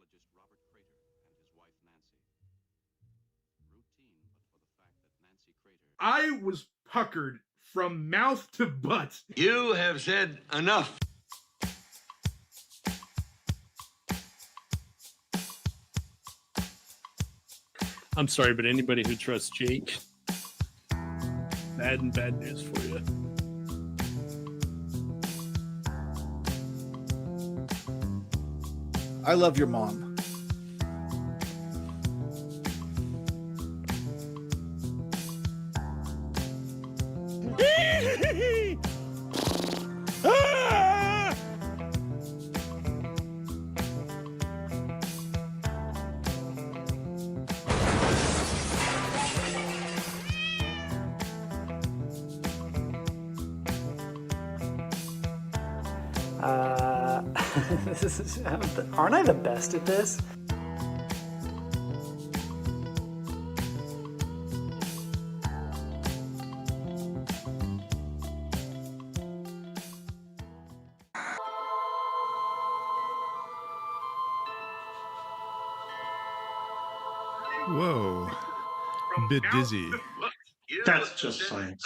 anthropologist Robert Crater and his wife Nancy. Routine, but for the fact that Nancy Crater. I was puckered from mouth to butt. You have said enough. I'm sorry, but anybody who trusts Jake, bad news for you. I love your mom. Aren't I the best at this? Whoa. A bit dizzy. That's just science.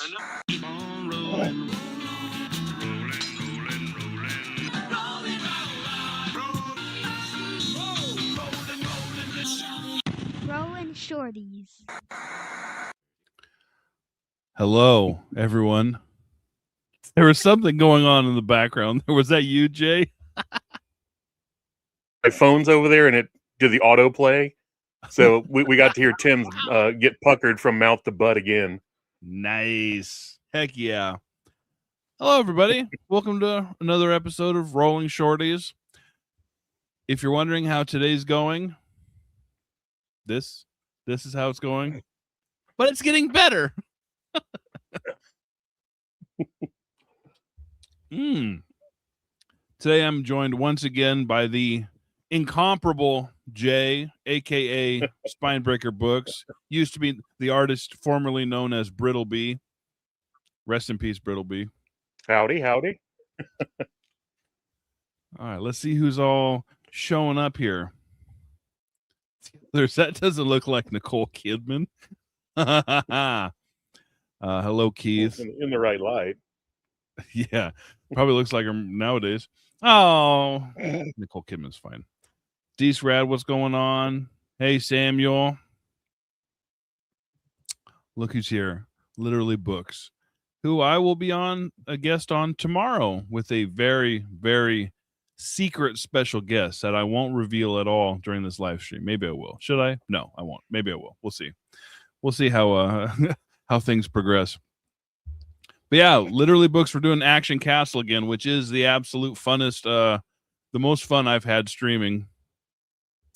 Rollin Shorties. Hello, everyone. There was something going on in the background. Was that you, Jay? My phone's over there, and it did the autoplay. So we got to hear Tim get puckered from mouth to butt again. Nice. Heck yeah. Hello, everybody. Welcome to another episode of Rollin Shorties. If you're wondering how today's going, this is how it's going. But it's getting better. Today I'm joined once again by the incomparable Jay, aka Spinebreaker Books. Used to be the artist formerly known as Brittleby. Rest in peace, Brittleby. Howdy. All right, let's see who's all showing up here. That doesn't look like Nicole Kidman. Hello, Keith. In the right light. Yeah, probably looks like her nowadays. Oh, Nicole Kidman's fine. Deece Rad, what's going on? Hey, Samuel. Look who's here. Literally Books, who I will be on a guest on tomorrow with a very, very secret special guest that I won't reveal at all during this live stream. Maybe I will. Should I? No, I won't. Maybe I will. We'll see. We'll see how how things progress. But yeah, Literally Books, we're doing Action Castle again, which is the absolute funnest, the most fun I've had streaming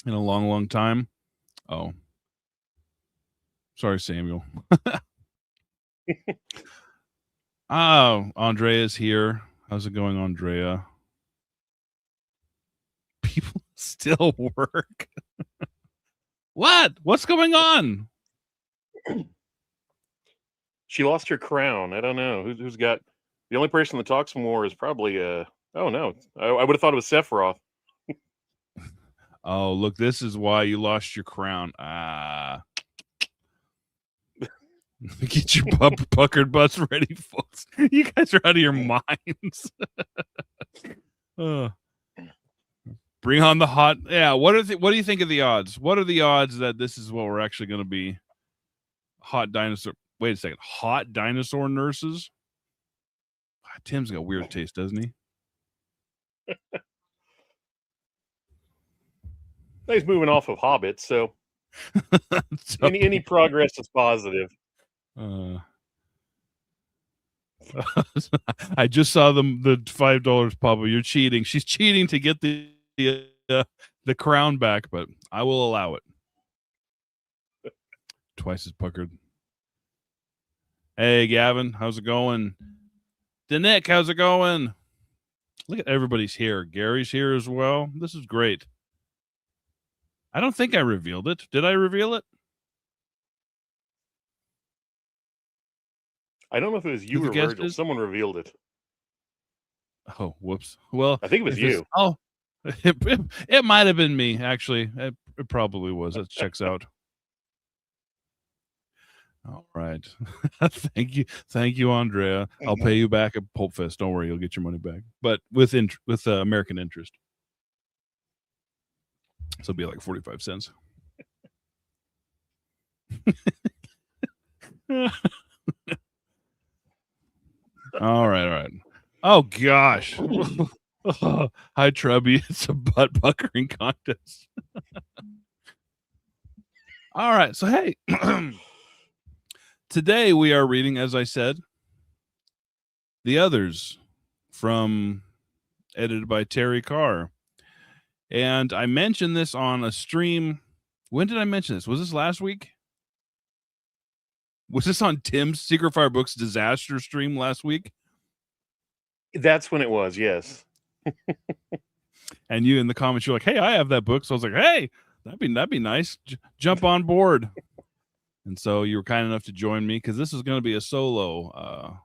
in a long, long time. Oh, sorry, Samuel. Oh, Andrea's here. How's it going, Andrea? People still work. What's going on? She lost her crown. I don't know who's got. The only person that talks more is probably oh no, I would have thought it was Sephiroth. Oh, look, this is why you lost your crown. Get your puckered butts ready, folks. You guys are out of your minds. Bring on the hot. Yeah, what do you think of the odds? What are the odds that this is what we're actually going to be? Hot dinosaur. Wait a second. Hot dinosaur nurses? Tim's got weird taste, doesn't he? He's moving off of Hobbits, so any progress is positive. I just saw the $5 pop up. You're cheating. She's cheating to get the crown back, but I will allow it. Twice as puckered. Hey, Gavin, how's it going? Denick, how's it going? Look at everybody's here. Gary's here as well. This is great. I don't think I revealed it. Did I reveal it? I don't know if it was you or Virgil. Someone revealed it. Oh, whoops. Well, I think it was you. Oh, It might have been me, actually. It probably was. That checks out. All right. Thank you, Andrea. I'll pay you back at Pulp Fest. Don't worry, you'll get your money back, but with American interest. So it'll be like 45 cents. All right. Oh gosh. Hi, Trubby. It's a butt puckering contest. All right. So hey, today we are reading, as I said, The Others, edited by Terry Carr. And I mentioned this on a stream. When did I mention this? Was this last week? Was this on Tim's Secret Fire Books disaster stream last week? That's when it was, yes. And you in the comments, you're like, "Hey, I have that book." So I was like, "Hey, that'd be nice. Jump on board." And so you were kind enough to join me because this is going to be a solo.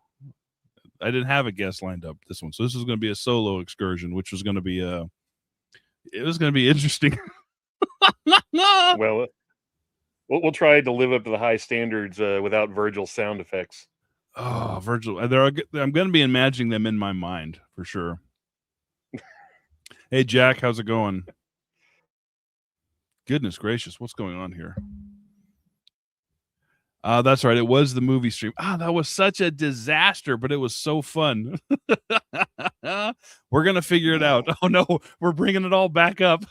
I didn't have a guest lined up this one, so this was going to be a solo excursion, which was going to be it was going to be interesting. Well, we'll try to live up to the high standards without Virgil's sound effects. Oh, Virgil! I'm going to be imagining them in my mind for sure. Hey, Jack, how's it going? Goodness gracious, what's going on here? That's right. It was the movie stream. That was such a disaster, but it was so fun. We're going to figure it out. Oh, no, we're bringing it all back up.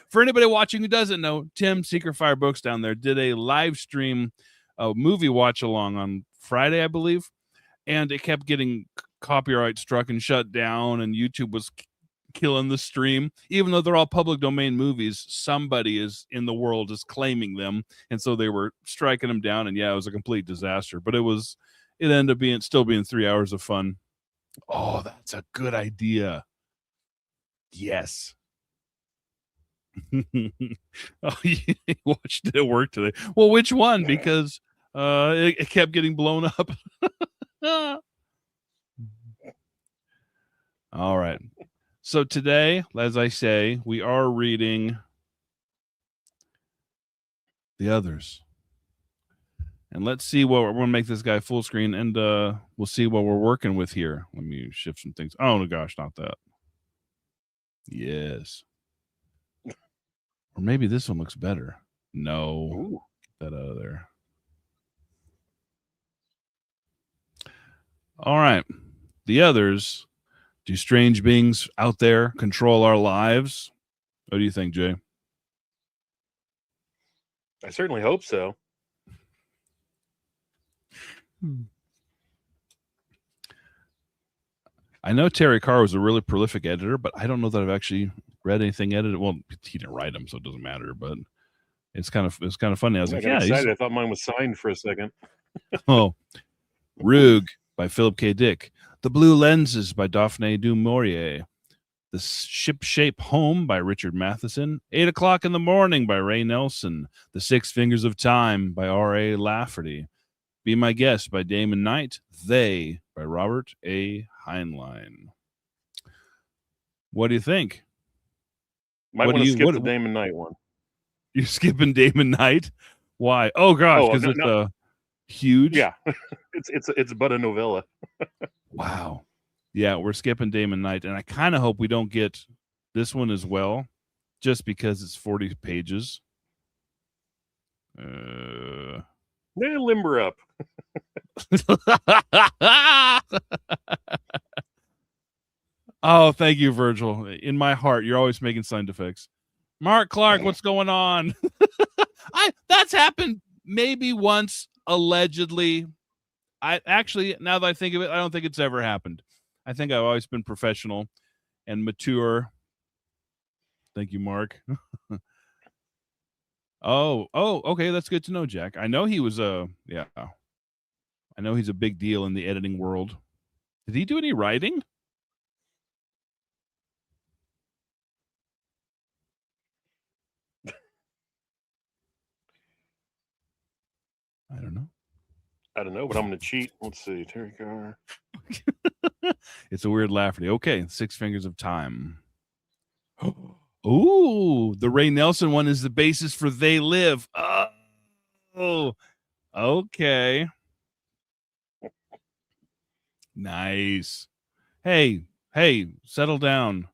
For anybody watching who doesn't know, Tim Secret Fire Books down there did a live stream, movie watch along on Friday, I believe. And it kept getting copyright struck and shut down, and YouTube was killing the stream. Even though they're all public domain movies, somebody is in the world is claiming them, and so they were striking them down. And yeah, it was a complete disaster, but it ended up still being 3 hours of fun. Oh, that's a good idea. Yes. Oh, you watched it at work today. Well, which one? Because it kept getting blown up. All right. So today, as I say, we are reading The Others. And let's see what we're going to make this guy full screen, and we'll see what we're working with here. Let me shift some things. Oh, gosh, not that. Yes. Or maybe this one looks better. No. Ooh. Get that out of there. All right. The Others. Do strange beings out there control our lives? What do you think, Jay? I certainly hope so. I know Terry Carr was a really prolific editor, but I don't know that I've actually read anything edited. Well, he didn't write them, so it doesn't matter. But it's kind of funny. I was like, yeah, excited. I thought mine was signed for a second. Oh, Rogue by Philip K. Dick. The Blue Lenses by Daphne du Maurier. The Ship-Shape Home by Richard Matheson. 8 o'clock in the Morning by Ray Nelson. The Six Fingers of Time by R.A. Lafferty. Be My Guest by Damon Knight. They by Robert A. Heinlein. What do you think? Might want to skip the Damon Knight one. You're skipping Damon Knight? Why? Oh gosh, because it's huge. Yeah, it's but a novella. Wow. Yeah, we're skipping Damon Knight, and I kind of hope we don't get this one as well, just because it's 40 pages. Limber up. Oh, thank you, Virgil. In my heart, you're always making sound effects. Mark Clark, what's going on? That's happened maybe once, allegedly. I actually, now that I think of it, I don't think it's ever happened. I think I've always been professional and mature. Thank you, Mark. Oh, okay, that's good to know, Jack. I know he was I know he's a big deal in the editing world. Did he do any writing? I don't know, but I'm going to cheat. Let's see. Terry Carr. It's a weird Lafferty. Okay, Six Fingers of Time. Ooh, the Ray Nelson one is the basis for They Live. Oh, okay. Nice. Hey, settle down.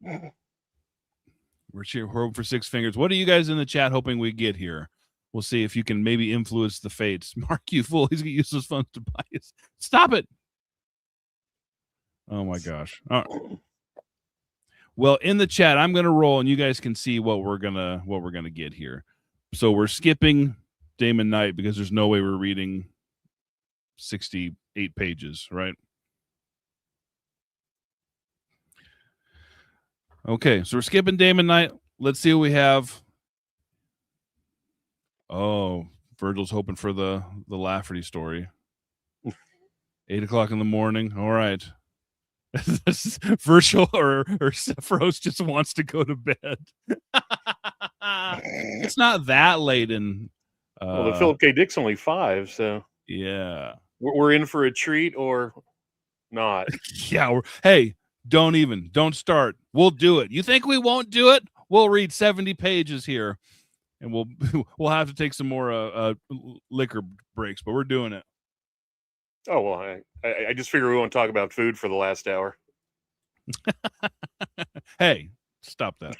We're hoping for Six Fingers. What are you guys in the chat hoping we get here? We'll see if you can maybe influence the fates. Mark, you fool. He's going to use those funds to buy us. Stop it. Oh, my gosh. All right. Well, in the chat, I'm going to roll, and you guys can see what we're gonna get here. So we're skipping Damon Knight because there's no way we're reading 68 pages, right? Okay, so we're skipping Damon Knight. Let's see what we have. Oh, Virgil's hoping for the Lafferty story. 8 o'clock in the morning. All right. Virgil or Sephiroth just wants to go to bed. It's not that late in. Well, the Philip K. Dick's only 5, so yeah, we're in for a treat or not. Yeah. Hey, don't start. We'll do it. You think we won't do it? We'll read 70 pages here, and we'll have to take some more liquor breaks, but we're doing it. Oh well, I just figure we won't talk about food for the last hour. Hey, stop that.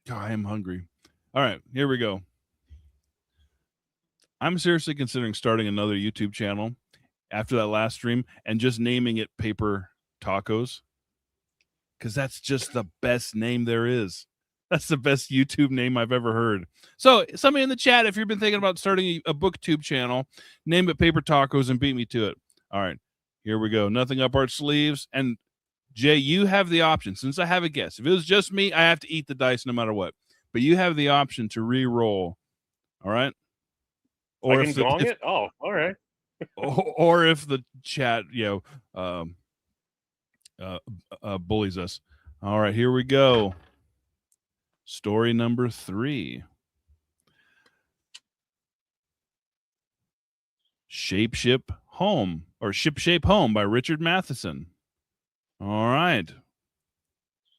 God, I am hungry. All right, here we go. I'm seriously considering starting another YouTube channel after that last stream and just naming it Paper Tacos, because that's just the best name there is. That's the best YouTube name I've ever heard. So somebody in the chat, if you've been thinking about starting a booktube channel, name it Paper Tacos and beat me to it. All right, here we go. Nothing up our sleeves. And Jay, you have the option. Since I have a guess, if it was just me, I have to eat the dice no matter what. But you have the option to re-roll. All right? Or I can gong it? Oh, all right. or if the chat, bullies us. All right, here we go. Story number 3. Shape Home by Richard Matheson. All right.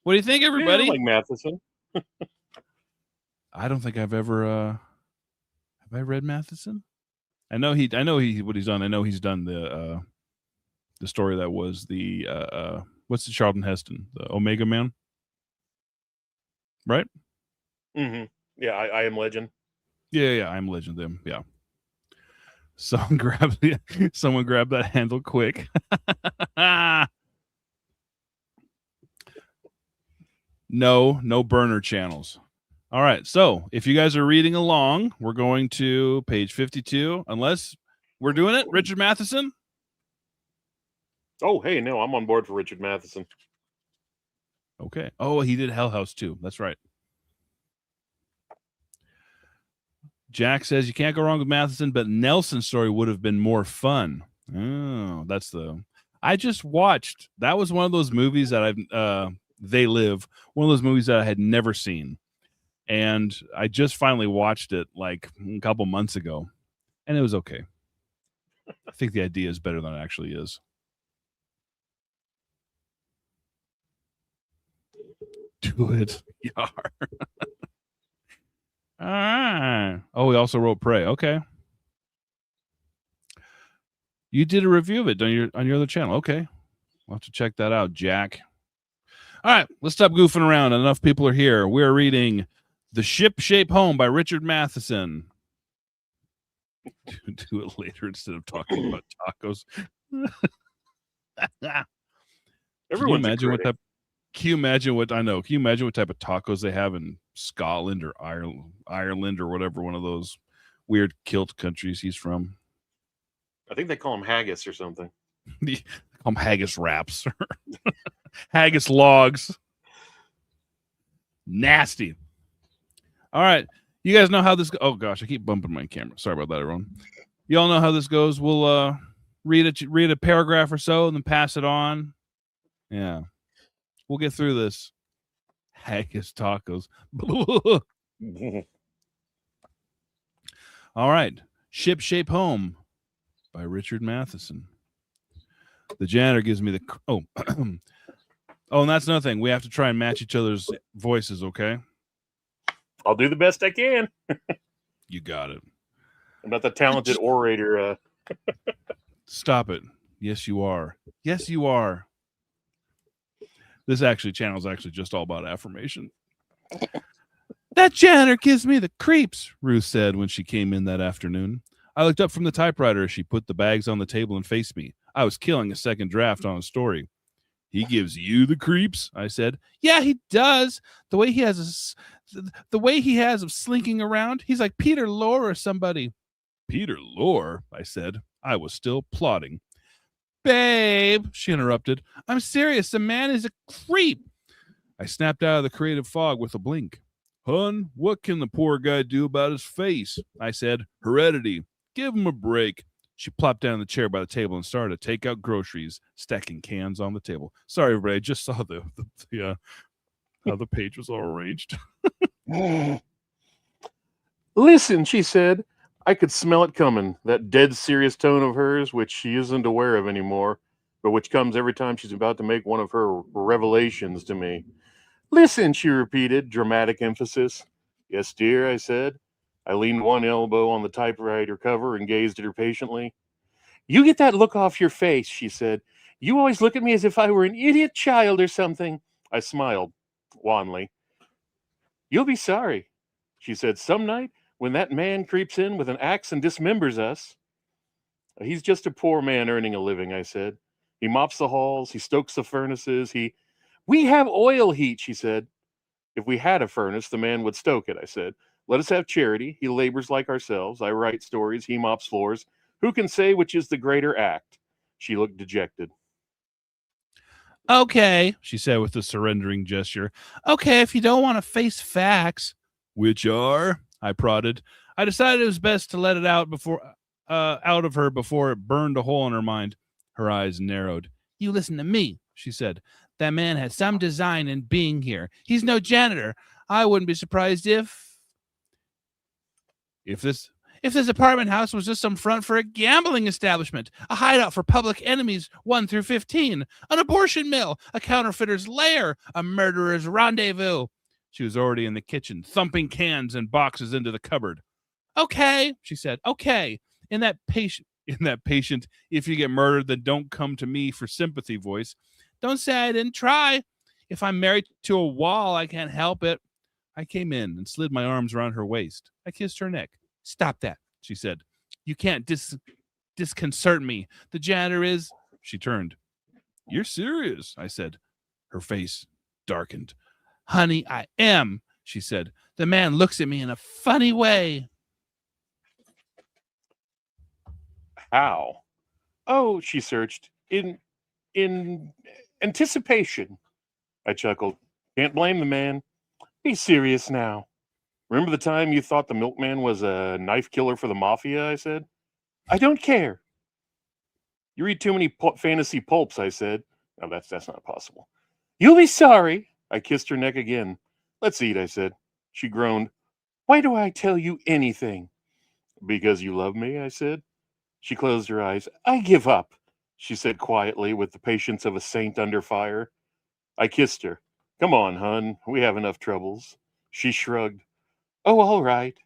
What do you think, everybody? Yeah, I like Matheson. I don't think I've ever have I read Matheson? I know what he's done. I know he's done the story that was the what's the Charlton Heston, the Omega Man, right? Mm-hmm. Yeah, I Am Legend. Yeah, I Am Legend. Them, yeah. Someone grab that handle quick. No burner channels. All right, so if you guys are reading along, we're going to page 52. Unless we're doing it, Richard Matheson. Oh, hey, no, I'm on board for Richard Matheson. Okay. Oh, he did Hell House too. That's right. Jack says you can't go wrong with Matheson, but Nelson's story would have been more fun. Oh, that's the. I just watched. That was one of those movies that I've. They Live. One of those movies that I had never seen, and I just finally watched it like a couple months ago, and it was okay. I think the idea is better than it actually is. Do it, Yar. All right. Oh, he also wrote Prey. Okay. You did a review of it on your other channel. Okay. We'll have to check that out, Jack. All right. Let's stop goofing around. Enough people are here. We're reading The Ship-Shape Home by Richard Matheson. Do it later instead of talking about tacos. Can you imagine what type of tacos they have in Scotland or Ireland or whatever one of those weird kilt countries he's from? I think they call them haggis or something. They call them haggis wraps. Haggis logs. Nasty. All right. You guys know how this goes. Oh gosh, I keep bumping my camera. Sorry about that, everyone. You all know how this goes. We'll read a paragraph or so and then pass it on. Yeah. We'll get through this. Haggis tacos. All right. Ship-Shape Home by Richard Matheson. The janitor gives me the Oh, and that's another thing. We have to try and match each other's voices, okay? I'll do the best I can. You got it. I'm not the talented orator. Stop it. Yes, you are. Yes, you are. This channel is actually just all about affirmation. That janitor gives me the creeps, Ruth said when she came in that afternoon. I looked up from the typewriter as she put the bags on the table and faced me. I was killing a second draft on a story. He gives you the creeps, I said. Yeah, he does. The way he has of slinking around, he's like Peter Lorre or somebody. Peter Lorre, I said. I was still plotting. Babe, she interrupted. I'm serious. The man is a creep. I snapped out of the creative fog with a blink. Hun, what can the poor guy do about his face? I said. Heredity. Give him a break. She plopped down in the chair by the table and started to take out groceries, stacking cans on the table. Sorry, everybody. I just saw how the page was all arranged. Listen, she said. I could smell it coming, that dead serious tone of hers, which she isn't aware of anymore, but which comes every time she's about to make one of her revelations to me. Listen, she repeated, dramatic emphasis. Yes, dear, I said. I leaned one elbow on the typewriter cover and gazed at her patiently. You get that look off your face, she said. You always look at me as if I were an idiot child or something. I smiled, wanly. You'll be sorry, she said, some night when that man creeps in with an axe and dismembers us. He's just a poor man earning a living, I said. He mops the halls, he stokes the furnaces, We have oil heat, she said. If we had a furnace, the man would stoke it, I said. Let us have charity. He labors like ourselves. I write stories. He mops floors. Who can say which is the greater act? She looked dejected. Okay, she said with a surrendering gesture. Okay, if you don't want to face facts. Which are? I prodded. I decided it was best to let it out of her before it burned a hole in her mind. Her eyes narrowed. You listen to me, she said. That man has some design in being here. He's no janitor. I wouldn't be surprised if this apartment house was just some front for a gambling establishment, a hideout for public enemies 1 through 15, an abortion mill, a counterfeiter's lair, a murderer's rendezvous. She was already in the kitchen, thumping cans and boxes into the cupboard. Okay, she said. Okay. In that patient, if you get murdered, then don't come to me for sympathy voice. Don't say I didn't try. If I'm married to a wall, I can't help it. I came in and slid my arms around her waist. I kissed her neck. Stop that, she said. You can't disconcert me. The janitor is... She turned. You're serious, I said. Her face darkened. Honey, I am, she said. The man looks at me in a funny way. How? Oh, she searched. In anticipation. I chuckled. Can't blame the man. Be serious now. Remember the time you thought the milkman was a knife killer for the mafia, I said. I don't care. You read too many fantasy pulps, I said. No, that's not possible. You'll be sorry. I kissed her neck again. Let's eat, I said. She groaned. Why do I tell you anything? Because you love me, I said. She closed her eyes. I give up, she said quietly with the patience of a saint under fire. I kissed her. Come on, hun. We have enough troubles. She shrugged. Oh, all right.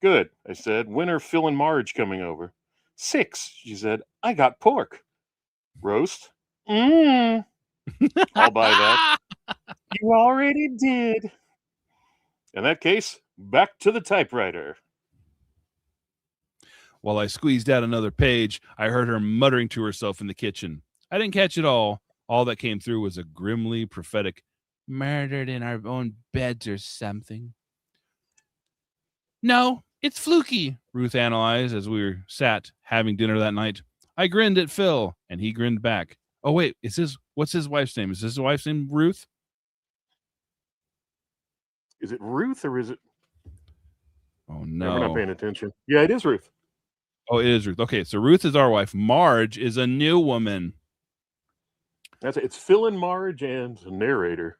Good, I said. When are Phil and Marge coming over? 6, she said. I got pork. Roast? I'll buy that. You already did. In that case, back to the typewriter. While I squeezed out another page, I heard her muttering to herself in the kitchen. I didn't catch it all. All that came through was a grimly prophetic, murdered in our own beds or something. No, it's fluky, Ruth analyzed as we sat having dinner that night. I grinned at Phil, and he grinned back. Oh, wait, what's his wife's name? Is his wife's name Ruth? Is it Ruth or is it? Oh, no. We're not paying attention. Yeah, it is Ruth. Oh, it is Ruth. Okay, so Ruth is our wife. Marge is a new woman. It's Phil and Marge and the narrator.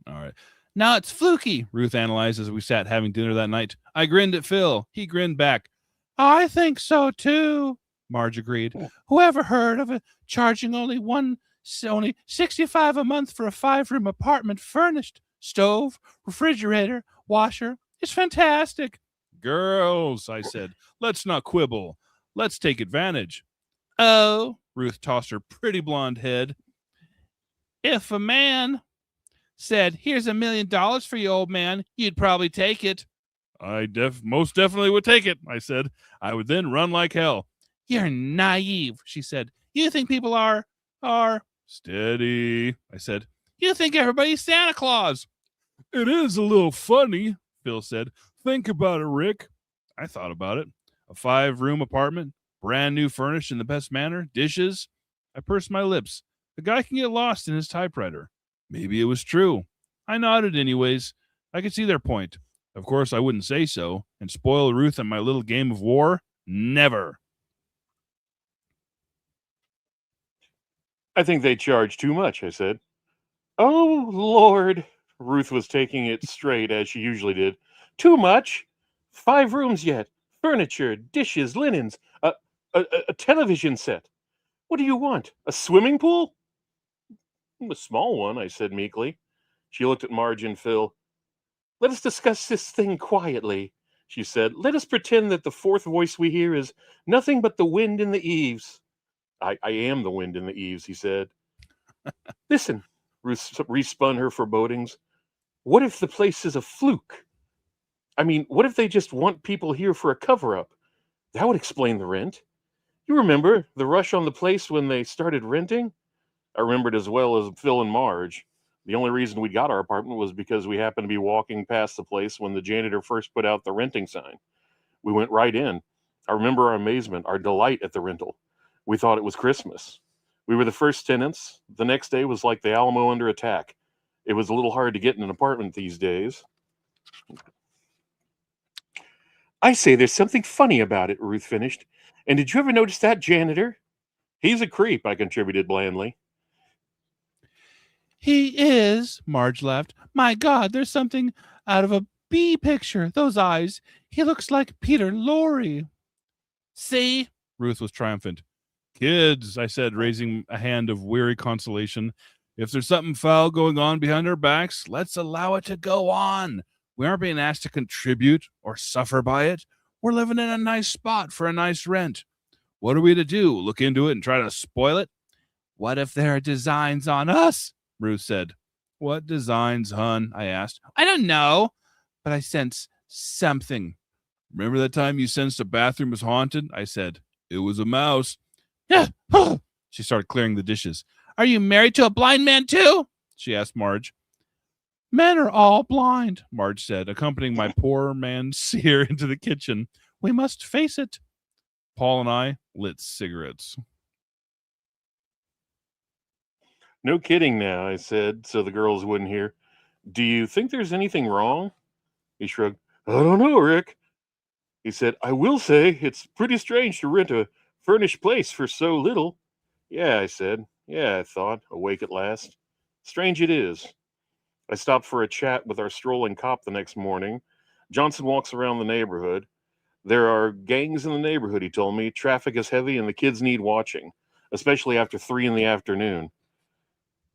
All right. Now it's fluky, Ruth analyzed as we sat having dinner that night. I grinned at Phil. He grinned back. I think so, too, Marge agreed. Whoever heard of it charging only 1 It's only $65 a month for a 5-room apartment, furnished. Stove, refrigerator, washer. It's fantastic. Girls, I said, let's not quibble. Let's take advantage. Oh, Ruth tossed her pretty blonde head. If a man said, here's $1 million for you, old man, you'd probably take it. I most definitely would take it, I said. I would then run like hell. You're naive, she said. You think people are steady, I said. You think everybody's Santa Claus. It is a little funny, Phil said. Think about it, Rick. I thought about it. A 5-room apartment, brand new furnished in the best manner, dishes. I pursed my lips. The guy can get lost in his typewriter. Maybe it was true. I nodded anyways. I could see their point. Of course, I wouldn't say so and spoil Ruth and my little game of war. Never. I think they charge too much, I said. Oh, Lord. Ruth was taking it straight, as she usually did. Too much? 5 rooms yet. Furniture, dishes, linens, a television set. What do you want? A swimming pool? A small one, I said meekly. She looked at Marge and Phil. Let us discuss this thing quietly, she said. Let us pretend that the fourth voice we hear is nothing but the wind in the eaves. I am the wind in the eaves, he said. Listen, Ruth respun her forebodings. What if the place is a fluke? I mean, what if they just want people here for a cover-up? That would explain the rent. You remember the rush on the place when they started renting? I remembered as well as Phil and Marge. The only reason we got our apartment was because we happened to be walking past the place when the janitor first put out the renting sign. We went right in. I remember our amazement, our delight at the rental. We thought it was Christmas. We were the first tenants. The next day was like the Alamo under attack. It was a little hard to get in an apartment these days. I say there's something funny about it, Ruth finished. And did you ever notice that janitor? He's a creep, I contributed blandly. He is, Marge laughed. My God, there's something out of a bee picture. Those eyes. He looks like Peter Lorre. See? Ruth was triumphant. Kids, I said, raising a hand of weary consolation. If there's something foul going on behind our backs, let's allow it to go on. We aren't being asked to contribute or suffer by it. We're living in a nice spot for a nice rent. What are we to do? Look into it and try to spoil it? What if there are designs on us? Ruth said. What designs, hun? I asked. I don't know, but I sense something. Remember that time you sensed a bathroom was haunted? I said. It was a mouse. Yeah. She started clearing the dishes. Are you married to a blind man too? She asked Marge. Men are all blind, Marge said, accompanying my poor man Sear into the kitchen. We must face it. Paul and I lit cigarettes. No kidding now, I said, so the girls wouldn't hear. Do you think there's anything wrong? He shrugged. I don't know, Rick. He said, I will say it's pretty strange to rent a furnished place for so little. Yeah, I said. Yeah, I thought, awake at last. Strange it is. I stopped for a chat with our strolling cop the next morning. Johnson walks around the neighborhood. There are gangs in the neighborhood, he told me. Traffic is heavy and the kids need watching, especially after 3 in the afternoon.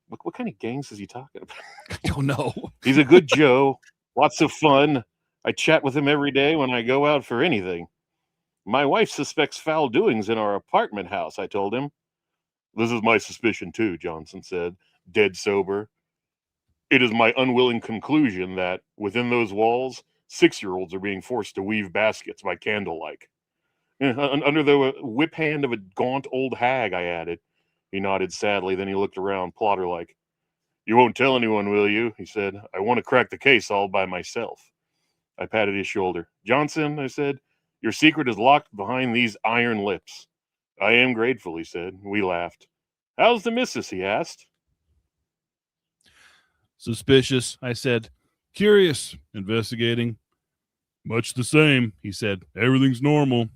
What kind of gangs is he talking about? I don't know. He's a good Joe. Lots of fun. I chat with him every day when I go out for anything. My wife suspects foul doings in our apartment house, I told him. This is my suspicion too, Johnson said, dead sober. It is my unwilling conclusion that within those walls, 6-year-olds are being forced to weave baskets by candlelight. Under the whip hand of a gaunt old hag, I added. He nodded sadly, then he looked around, plotter-like. You won't tell anyone, will you? He said. I want to crack the case all by myself. I patted his shoulder. Johnson, I said, your secret is locked behind these iron lips. I am grateful, he said. We laughed. How's the missus? He asked. Suspicious, I said. Curious, investigating. Much the same, he said. Everything's normal.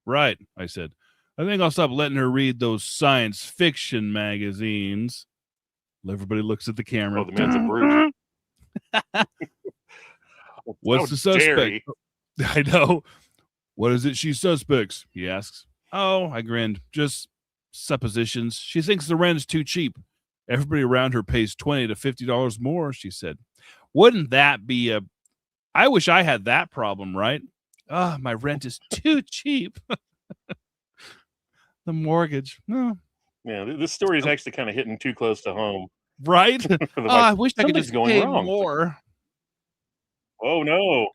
Right, I said. I think I'll stop letting her read those science fiction magazines. Everybody looks at the camera. Oh, the man's a brute. What's the suspect? I know. What is it she suspects? He asks. Oh, I grinned. Just suppositions. She thinks the rent is too cheap. Everybody around her pays $20 to $50 more, she said. Wouldn't that be a... I wish I had that problem, right? My rent is too cheap. The mortgage. No. Yeah, this story is actually kind of hitting too close to home. Right? I wish I could Something's just going pay wrong. more. Oh no.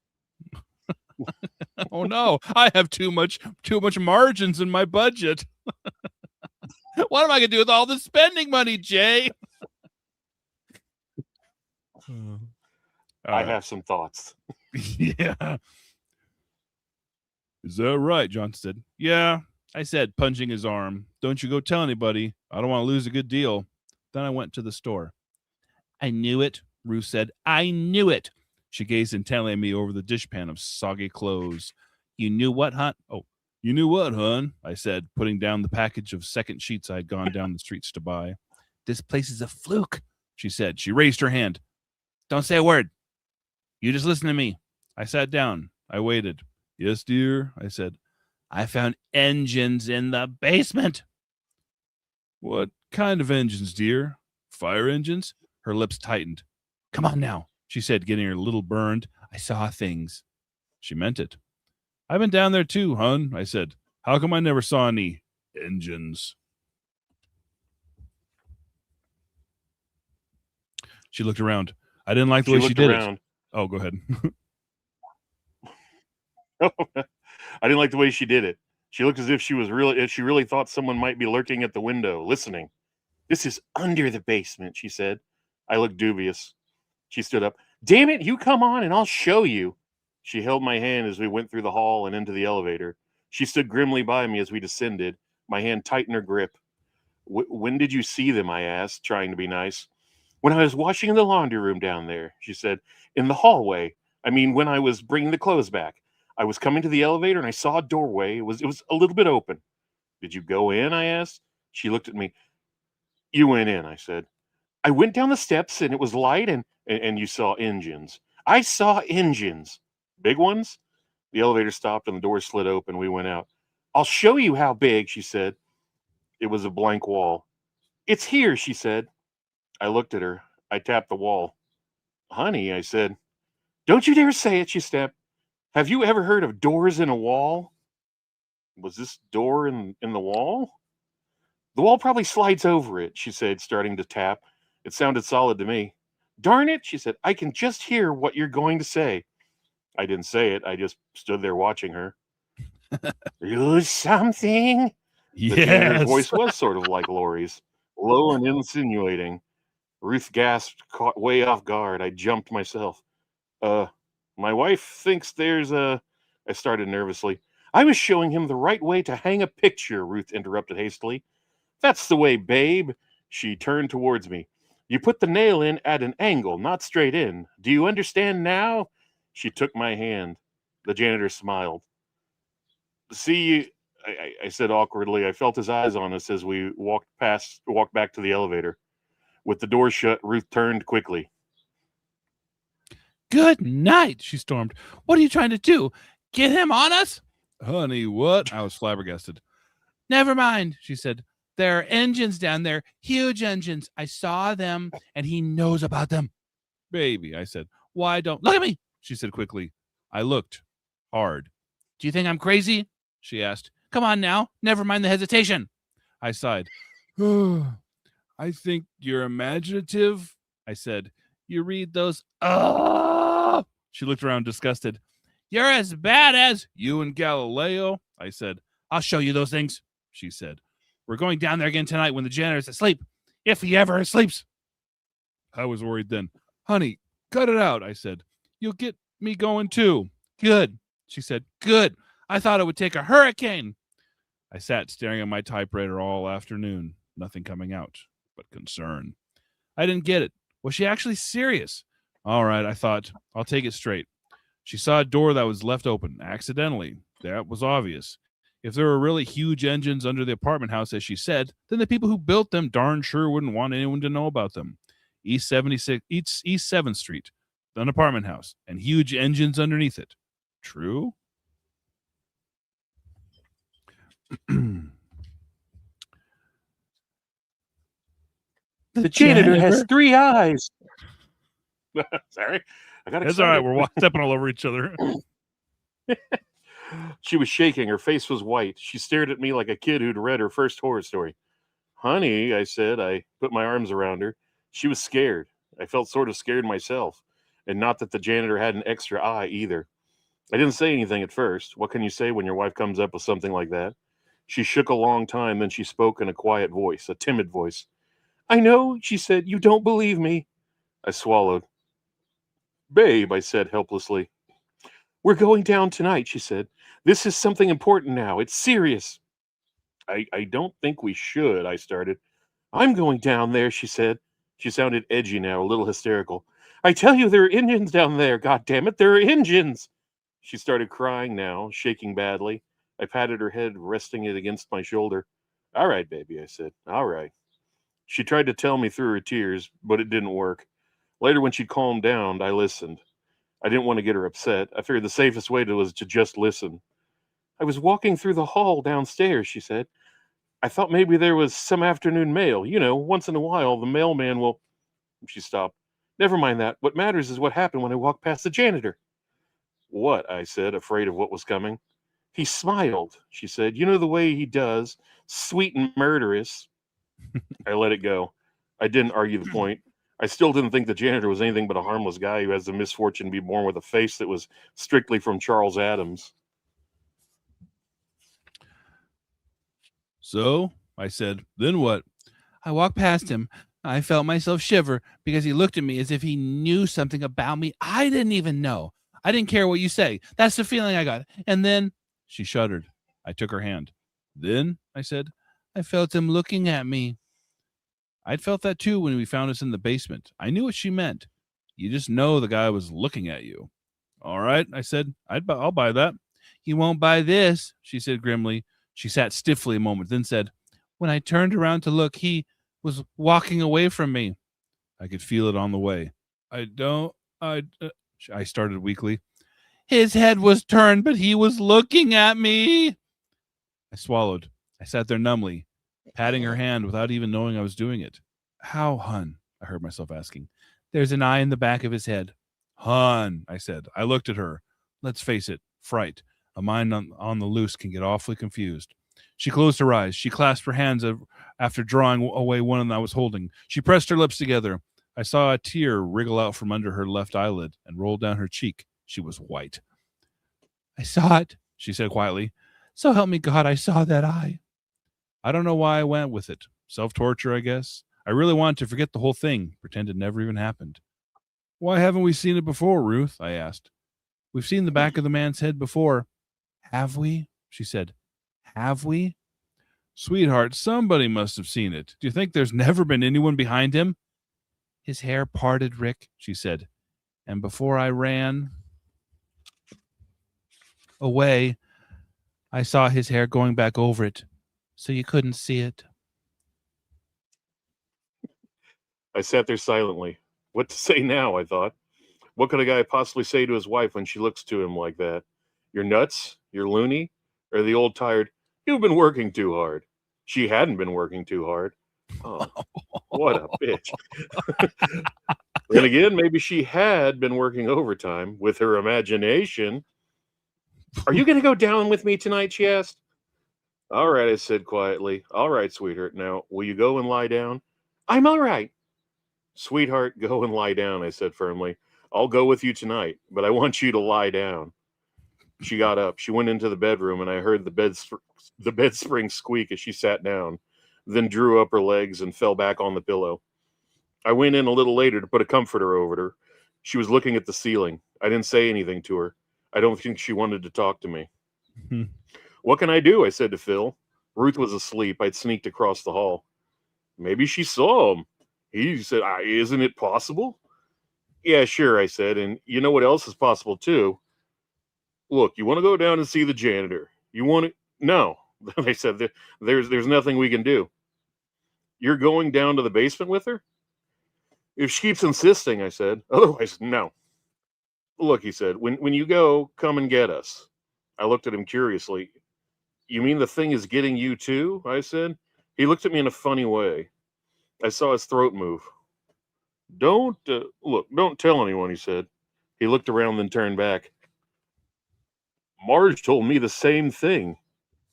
Oh no, I have too much margins in my budget. What am I gonna do with all this spending money, Jay? I have some thoughts. Yeah. Is that right? John said. Yeah, I said, punching his arm. Don't you go tell anybody. I don't want to lose a good deal. Then I went to the store. I knew it, Ruth said. I knew it. She gazed intently at me over the dishpan of soggy clothes. You knew what, hon? Oh, you knew what, hon? I said, putting down the package of second sheets I had gone down the streets to buy. This place is a fluke, she said. She raised her hand. Don't say a word. You just listen to me. I sat down. I waited. Yes, dear, I said. I found engines in the basement. What kind of engines, dear? Fire engines? Her lips tightened. Come on now, she said, getting her little burned. I saw things. She meant it. I've been down there too, hon, I said. How come I never saw any engines? She looked around. I didn't like the way she did it. Oh, go ahead. I didn't like the way she did it. She looked as if she really thought someone might be lurking at the window, listening. This is under the basement, she said. I looked dubious. She stood up. Damn it, you come on and I'll show you. She held my hand as we went through the hall and into the elevator. She stood grimly by me as we descended. My hand tightened her grip. When did you see them? I asked, trying to be nice. When I was washing in the laundry room down there, she said. In the hallway. I mean, when I was bringing the clothes back. I was coming to the elevator and I saw a doorway. It was a little bit open. Did you go in? I asked. She looked at me. You went in, I said. I went down the steps and it was light and you saw engines. I saw engines. Big ones? The elevator stopped and the door slid open. We went out. I'll show you how big, she said. It was a blank wall. It's here, she said. I looked at her. I tapped the wall. Honey, I said. Don't you dare say it, she snapped. Have you ever heard of doors in a wall? Was this door in the wall? The wall probably slides over it, she said, starting to tap. It sounded solid to me. Darn it, she said. I can just hear what you're going to say. I didn't say it. I just stood there watching her. Lose something? The janitor's voice was sort of like Lori's, low and insinuating. Ruth gasped, caught way off guard. I jumped myself. My wife thinks there's a... I started nervously. I was showing him the right way to hang a picture, Ruth interrupted hastily. That's the way, babe. She turned towards me. You put the nail in at an angle, not straight in. Do you understand now? She took my hand. The janitor smiled. See, I said awkwardly. I felt his eyes on us as we walked back to the elevator. With the door shut, Ruth turned quickly. Good night, she stormed. What are you trying to do? Get him on us? Honey, what? I was flabbergasted. Never mind, she said. There are engines down there, huge engines. I saw them, and he knows about them. Baby, I said. Why don't... Look at me, she said quickly. I looked hard. Do you think I'm crazy? She asked. Come on now. Never mind the hesitation. I sighed. I think you're imaginative, I said. You read those... Oh! She looked around disgusted. You're as bad as you and Galileo, I said. I'll show you those things, she said. We're going down there again tonight when the janitor's asleep. If he ever sleeps. I was worried then. Honey, cut it out, I said. You'll get me going too. Good, she said. Good. I thought it would take a hurricane. I sat staring at my typewriter all afternoon, nothing coming out but concern. I didn't get it. Was she actually serious? All right, I thought. I'll take it straight. She saw a door that was left open, accidentally. That was obvious. If there were really huge engines under the apartment house, as she said, then the people who built them darn sure wouldn't want anyone to know about them. East 7th Street, an apartment house, and huge engines underneath it. True? The janitor has 3 eyes. Sorry, I got excited. That's all right. We're stepping all over each other. She was shaking. Her face was white. She stared at me like a kid who'd read her first horror story. Honey, I said. I put my arms around her. She was scared. I felt sort of scared myself. And not that the janitor had an extra eye either. I didn't say anything at first. What can you say when your wife comes up with something like that? She shook a long time, then she spoke in a quiet voice, a timid voice. I know, she said, you don't believe me. I swallowed. Babe, I said helplessly. We're going down tonight, she said. This is something important now. It's serious. I don't think we should, I started. I'm going down there, she said. She sounded edgy now, a little hysterical. I tell you, there are Indians down there. God damn it, there are Indians. She started crying now, shaking badly. I patted her head, resting it against my shoulder. All right, baby, I said. All right. She tried to tell me through her tears, but it didn't work. Later, when she calmed down, I listened. I didn't want to get her upset. I figured the safest way was to just listen. I was walking through the hall downstairs, she said. I thought maybe there was some afternoon mail. You know, once in a while, the mailman will... She stopped. Never mind that. What matters is what happened when I walked past the janitor. What? I said, afraid of what was coming. He smiled, she said. You know the way he does. Sweet and murderous. I let it go. I didn't argue the point. I still didn't think the janitor was anything but a harmless guy who has the misfortune to be born with a face that was strictly from Charles Adams. So, I said, then what? I walked past him. I felt myself shiver because he looked at me as if he knew something about me I didn't even know. I didn't care what you say. That's the feeling I got. And then, she shuddered. I took her hand. Then, I said, I felt him looking at me. I'd felt that too when we found us in the basement. I knew what she meant. You just know the guy was looking at you. All right, I said, I'll buy that. You won't buy this, she said grimly. She sat stiffly a moment, then said, when I turned around to look, he was walking away from me. I could feel it on the way. I started weakly. His head was turned, but he was looking at me. I swallowed. I sat there numbly, patting her hand without even knowing I was doing it. How, hun? I heard myself asking. There's an eye in the back of his head. Hun, I said. I looked at her. Let's face it, fright. A mind on the loose can get awfully confused. She closed her eyes. She clasped her hands after drawing away one I was holding. She pressed her lips together. I saw a tear wriggle out from under her left eyelid and roll down her cheek. She was white. I saw it, she said quietly. So help me God, I saw that eye. I don't know why I went with it. Self-torture, I guess. I really wanted to forget the whole thing, pretend it never even happened. Why haven't we seen it before, Ruth? I asked. We've seen the back of the man's head before. Have we? She said. Have we? Sweetheart, somebody must have seen it. Do you think there's never been anyone behind him? His hair parted, Rick, she said. And before I ran away, I saw his hair going back over it, so you couldn't see it. I sat there silently. What to say now, I thought. What could a guy possibly say to his wife when she looks to him like that? You're nuts? You're loony? Or the old tired, you've been working too hard. She hadn't been working too hard. Oh, what a bitch. Then again, maybe she had been working overtime with her imagination. Are you going to go down with me tonight, she asked. All right, I said quietly. All right, sweetheart. Now, will you go and lie down? I'm all right. Sweetheart, go and lie down, I said firmly. I'll go with you tonight, but I want you to lie down. She got up. She went into the bedroom, and I heard the bed spring squeak as she sat down, then drew up her legs and fell back on the pillow. I went in a little later to put a comforter over her. She was looking at the ceiling. I didn't say anything to her. I don't think she wanted to talk to me. What can I do? I said to Phil. Ruth was asleep. I'd sneaked across the hall. Maybe she saw him. He said, isn't it possible? Yeah, sure, I said. And you know what else is possible, too? Look, you want to go down and see the janitor. You want to? No. They said, there's nothing we can do. You're going down to the basement with her? If she keeps insisting, I said. Otherwise, no. Look, he said, when you go, come and get us. I looked at him curiously. You mean the thing is getting you too? I said. He looked at me in a funny way. I saw his throat move. Don't tell anyone, he said. He looked around, then turned back. Marge told me the same thing,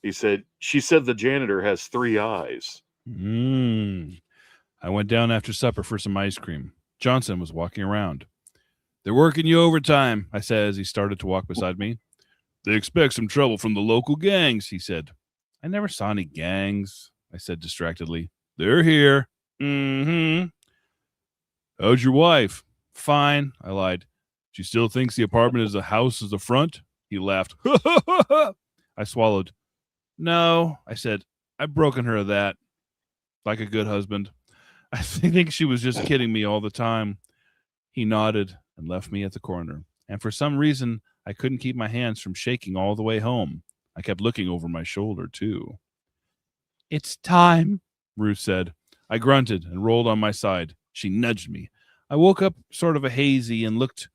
he said. She said the janitor has 3 eyes. I went down after supper for some ice cream. Johnson was walking around. They're working you overtime, I said as he started to walk beside me. They expect some trouble from the local gangs, he said. I never saw any gangs, I said distractedly. They're here. Mm-hmm. How's your wife? Fine, I lied. She still thinks the apartment is a house as the front? He laughed. I swallowed. No, I said. I've broken her of that. Like a good husband. I think she was just kidding me all the time. He nodded and left me at the corner. And for some reason, I couldn't keep my hands from shaking all the way home. I kept looking over my shoulder, too. It's time, Ruth said. I grunted and rolled on my side. She nudged me. I woke up sort of a hazy and looked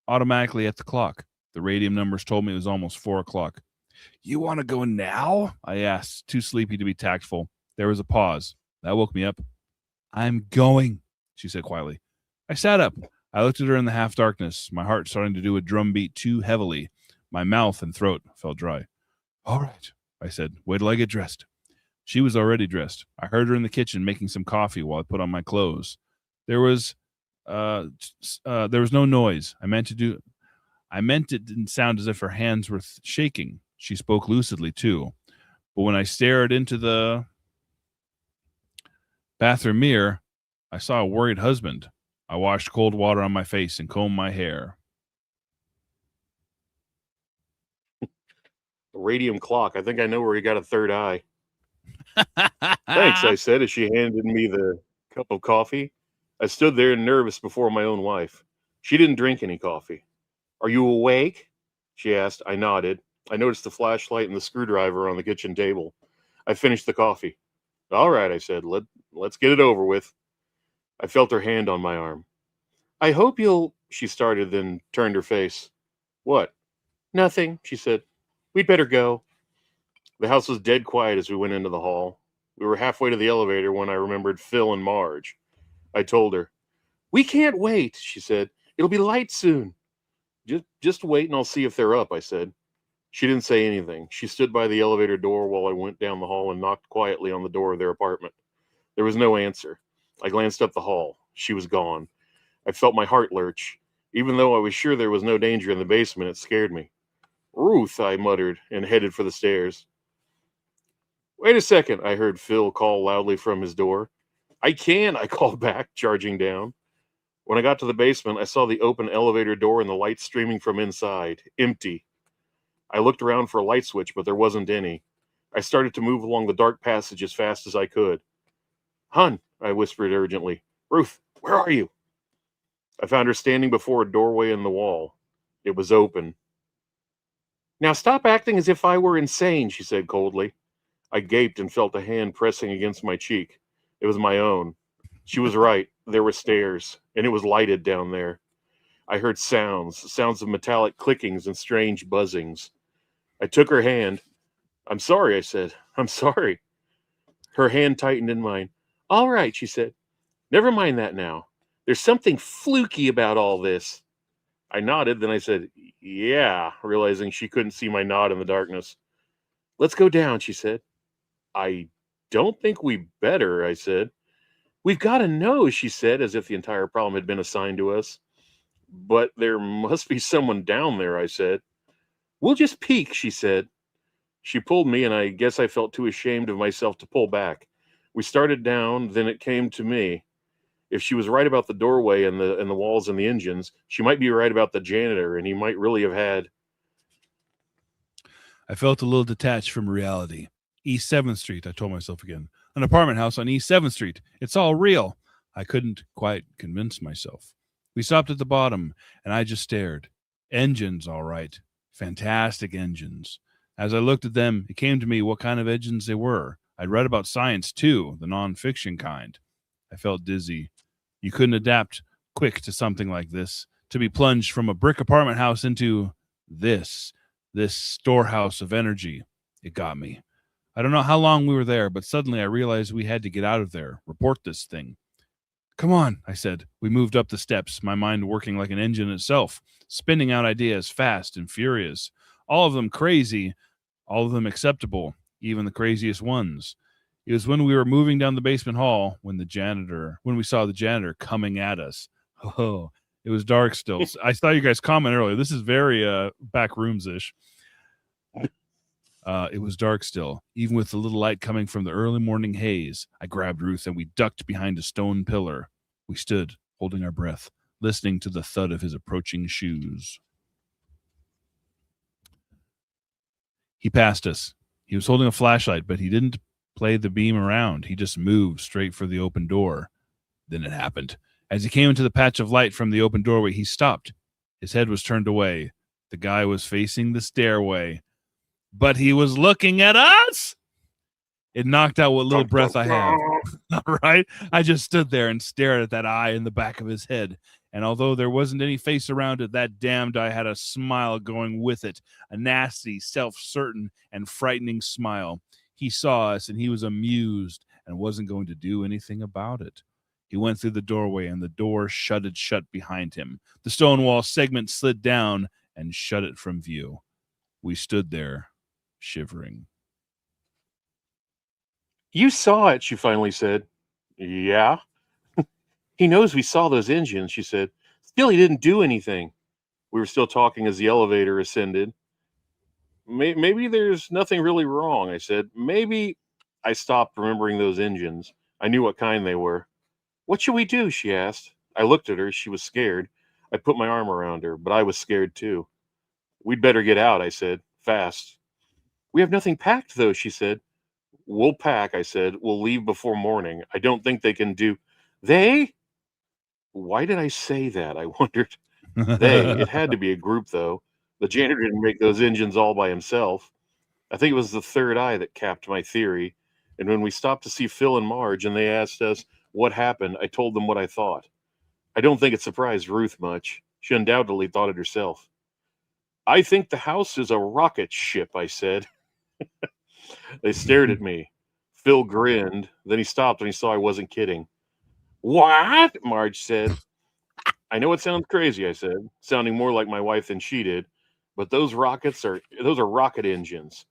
automatically at the clock. The radium numbers told me it was almost 4 o'clock. You want to go now? I asked, too sleepy to be tactful. There was a pause. That woke me up. I'm going, she said quietly. I sat up. I looked at her in the half darkness, my heart starting to do a drum beat too heavily. My mouth and throat felt dry. All right, I said. Wait till I get dressed. She was already dressed. I heard her in the kitchen making some coffee while I put on my clothes. There was no noise. I meant it didn't sound as if her hands were shaking. She spoke lucidly, too. But when I stared into the bathroom mirror, I saw a worried husband. I washed cold water on my face and combed my hair. Radium clock. I think I know where he got a 3rd eye. Thanks, I said as she handed me the cup of coffee. I stood there nervous before my own wife. She didn't drink any coffee. Are you awake? She asked. I nodded. I noticed the flashlight and the screwdriver on the kitchen table. I finished the coffee. All right, I said. Let's get it over with. I felt her hand on my arm. I hope you'll, she started, then turned her face. What? Nothing, she said. We'd better go. The house was dead quiet as we went into the hall. We were halfway to the elevator when I remembered Phil and Marge. I told her. We can't wait, she said. It'll be light soon. Just wait and I'll see if they're up, I said. She didn't say anything. She stood by the elevator door while I went down the hall and knocked quietly on the door of their apartment. There was no answer. I glanced up the hall. She was gone. I felt my heart lurch. Even though I was sure there was no danger in the basement, it scared me. Ruth, I muttered, and headed for the stairs. Wait a second, I heard Phil call loudly from his door. I called back, charging down. When I got to the basement, I saw the open elevator door and the light streaming from inside, empty. I looked around for a light switch, but there wasn't any. I started to move along the dark passage as fast as I could. Hun, I whispered urgently. Ruth, where are you? I found her standing before a doorway in the wall. It was open. Now stop acting as if I were insane, she said coldly. I gaped and felt a hand pressing against my cheek. It was my own. She was right. There were stairs, and it was lighted down there. I heard sounds of metallic clickings and strange buzzings. I took her hand. I'm sorry, I said. I'm sorry. Her hand tightened in mine. All right, she said. Never mind that now. There's something fluky about all this. I nodded, then I said, yeah, realizing she couldn't see my nod in the darkness. Let's go down, she said. I don't think we better, I said. We've got to know, she said, as if the entire problem had been assigned to us. But there must be someone down there, I said. We'll just peek, she said. She pulled me, and I guess I felt too ashamed of myself to pull back. We started down, then it came to me. If she was right about the doorway and the walls and the engines, she might be right about the janitor, and he might really have had... I felt a little detached from reality. East 7th Street, I told myself again. An apartment house on East 7th Street. It's all real. I couldn't quite convince myself. We stopped at the bottom, and I just stared. Engines, all right. Fantastic engines. As I looked at them, it came to me what kind of engines they were. I'd read about science, too, the non-fiction kind. I felt dizzy. You couldn't adapt quick to something like this. To be plunged from a brick apartment house into this storehouse of energy. It got me. I don't know how long we were there, but suddenly I realized we had to get out of there, report this thing. Come on, I said. We moved up the steps, my mind working like an engine itself, spinning out ideas fast and furious, all of them crazy, all of them acceptable, even the craziest ones. It was when we were moving down the basement hall when we saw the janitor coming at us. Oh, it was dark still. I saw you guys comment earlier. This is very back rooms-ish. It was dark still, even with the little light coming from the early morning haze. I grabbed Ruth and we ducked behind a stone pillar. We stood, holding our breath, listening to the thud of his approaching shoes. He passed us. He was holding a flashlight, but he didn't play the beam around. He just moved straight for the open door. Then it happened. As he came into the patch of light from the open doorway, he stopped. His head was turned away. The guy was facing the stairway, but he was looking at us. It knocked out what little breath I have. All right? I just stood there and stared at that eye in the back of his head. And although there wasn't any face around it, that damned eye had a smile going with it, a nasty, self-certain, and frightening smile. He saw us, and he was amused and wasn't going to do anything about it. He went through the doorway, and the door shut behind him. The stone wall segment slid down and shut it from view. We stood there, shivering. You saw it, she finally said. Yeah. He knows we saw those engines, she said. Still, he didn't do anything. We were still talking as the elevator ascended. Maybe there's nothing really wrong, I said. Maybe I stopped remembering those engines. I knew what kind they were. What should we do? She asked. I looked at her. She was scared. I put my arm around her, but I was scared too. We'd better get out, I said. Fast. We have nothing packed, though, she said. We'll pack, I said. We'll leave before morning. I don't think they can do... They? Why did I say that? I wondered. They. It had to be a group, though. The janitor didn't make those engines all by himself. I think it was the third eye that capped my theory. And when we stopped to see Phil and Marge and they asked us what happened, I told them what I thought. I don't think it surprised Ruth much. She undoubtedly thought it herself. I think the house is a rocket ship, I said. They stared at me. Phil grinned. Then he stopped when he saw I wasn't kidding. What? Marge said. I know it sounds crazy, I said, sounding more like my wife than she did, but those are rocket engines.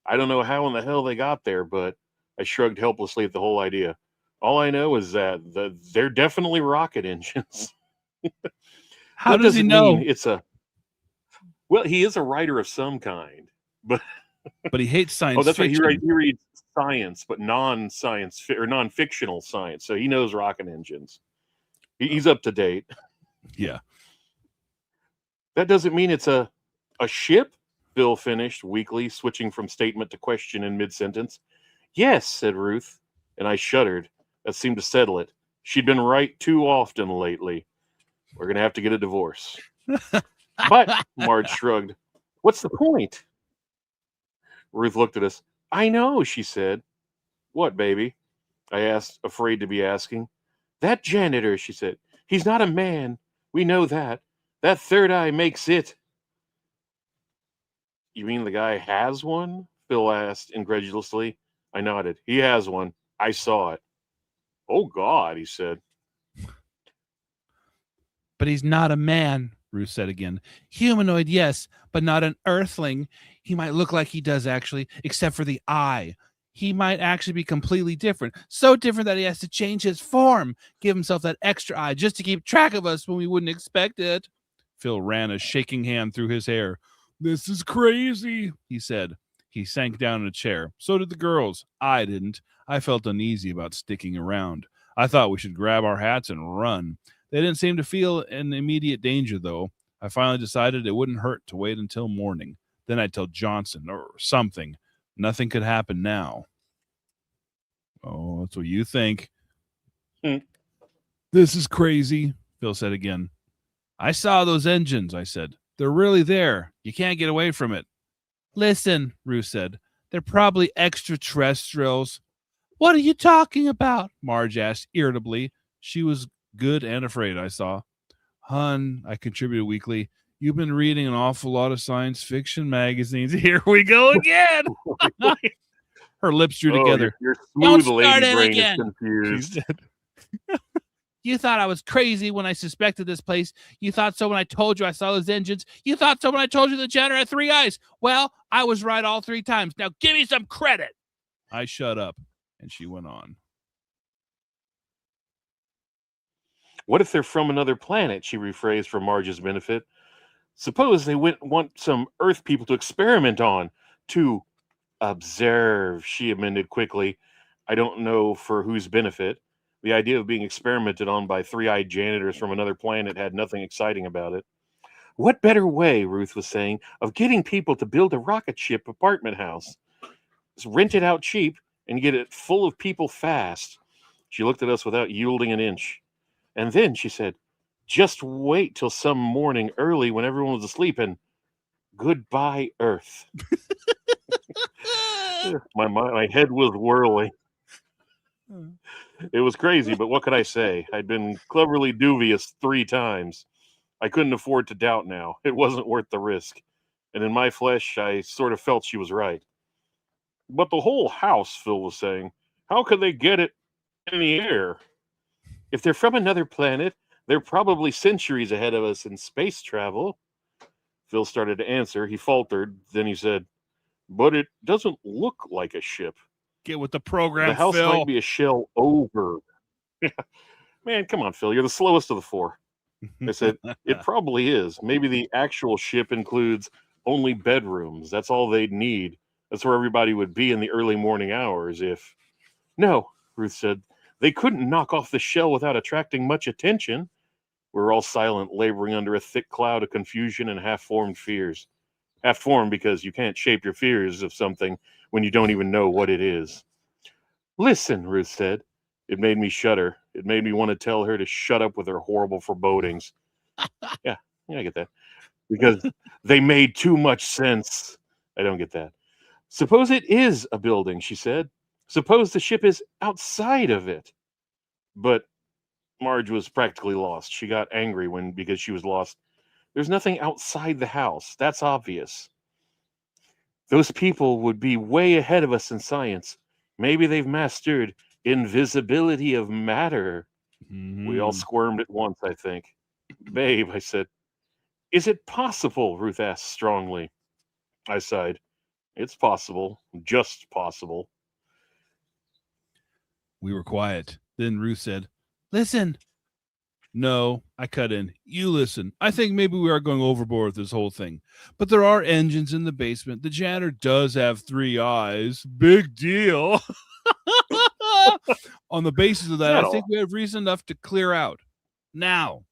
I don't know how in the hell they got there, but I shrugged helplessly at the whole idea. All I know is that they're definitely rocket engines. How does he know? Well, he is a writer of some kind, but he hates science that's fiction. Right. He reads science, but non-science or non-fictional science. So he knows rocket engines. He's up to date. Yeah. That doesn't mean it's a ship, Bill finished weakly, switching from statement to question in mid-sentence. Yes, said Ruth, and I shuddered. That seemed to settle it. She'd been right too often lately. We're going to have to get a divorce. But, Marge shrugged, what's the point? Ruth looked at us. I know, she said. What, baby? I asked, afraid to be asking. That janitor, she said. He's not a man. We know that. That third eye makes it. You mean the guy has one? Phil asked incredulously. I nodded. He has one. I saw it. Oh, God, he said. But he's not a man, Ruth said again. Humanoid, yes, but not an earthling. He might look like he does, actually, except for the eye. He might actually be completely different. So different that he has to change his form, give himself that extra eye just to keep track of us when we wouldn't expect it. Phil ran a shaking hand through his hair. This is crazy, he said. He sank down in a chair. So did the girls. I didn't. I felt uneasy about sticking around. I thought we should grab our hats and run. They didn't seem to feel in immediate danger, though. I finally decided it wouldn't hurt to wait until morning. Then I'd tell Johnson or something. Nothing could happen now. Oh, that's what you think. This is crazy, Phil said again. I saw those engines, I said. They're really there. You can't get away from it. Listen, Ruth said. They're probably extraterrestrials. What are you talking about? Marge asked irritably. She was good and afraid, I saw. Hun, I contributed weakly. You've been reading an awful lot of science fiction magazines. Here we go again. Her lips drew Oh, together. your Don't smooth start lady it brain again, is confused. she said. You thought I was crazy when I suspected this place. You thought so when I told you I saw those engines. You thought so when I told you the janitor had 3 eyes. Well, I was right all 3 times. Now give me some credit. I shut up, and she went on. What if they're from another planet? She rephrased for Marge's benefit. Suppose they want some Earth people to experiment on, to observe, she amended quickly. I don't know for whose benefit. The idea of being experimented on by 3-eyed janitors from another planet had nothing exciting about it. What better way, Ruth was saying, of getting people to build a rocket ship apartment house? Just rent it out cheap and get it full of people fast. She looked at us without yielding an inch. And then she said, just wait till some morning early when everyone was asleep and goodbye, Earth. my head was whirling. It was crazy, but what could I say? I'd been cleverly dubious 3 times. I couldn't afford to doubt now. It wasn't worth the risk. And in my flesh, I sort of felt she was right. But the whole house, Phil was saying, how could they get it in the air? If they're from another planet, they're probably centuries ahead of us in space travel. Phil started to answer. He faltered. Then he said, but it doesn't look like a ship. Get with the program, The house Phil. might be a shell over. Man, come on, Phil. You're the slowest of the 4. I said, it probably is. Maybe the actual ship includes only bedrooms. That's all they'd need. That's where everybody would be in the early morning hours if... No, Ruth said. They couldn't knock off the shell without attracting much attention. We were all silent, laboring under a thick cloud of confusion and half-formed fears. Half-formed because you can't shape your fears of something when you don't even know what it is. Listen, Ruth said. It made me shudder. It made me want to tell her to shut up with her horrible forebodings. Yeah, I get that. Because they made too much sense. I don't get that. Suppose it is a building, she said. Suppose the ship is outside of it. But Marge was practically lost. She got angry because she was lost. There's nothing outside the house. That's obvious. Those people would be way ahead of us in science. Maybe they've mastered invisibility of matter. Mm-hmm. We all squirmed at once, I think. Babe, I said. Is it possible? Ruth asked strongly. I sighed. It's possible. Just possible. We were quiet. Then Ruth said, listen. No, I cut in. You listen. I think maybe we are going overboard with this whole thing. But there are engines in the basement. The janitor does have 3 eyes. Big deal. On the basis of that, I think we have reason enough to clear out. Now,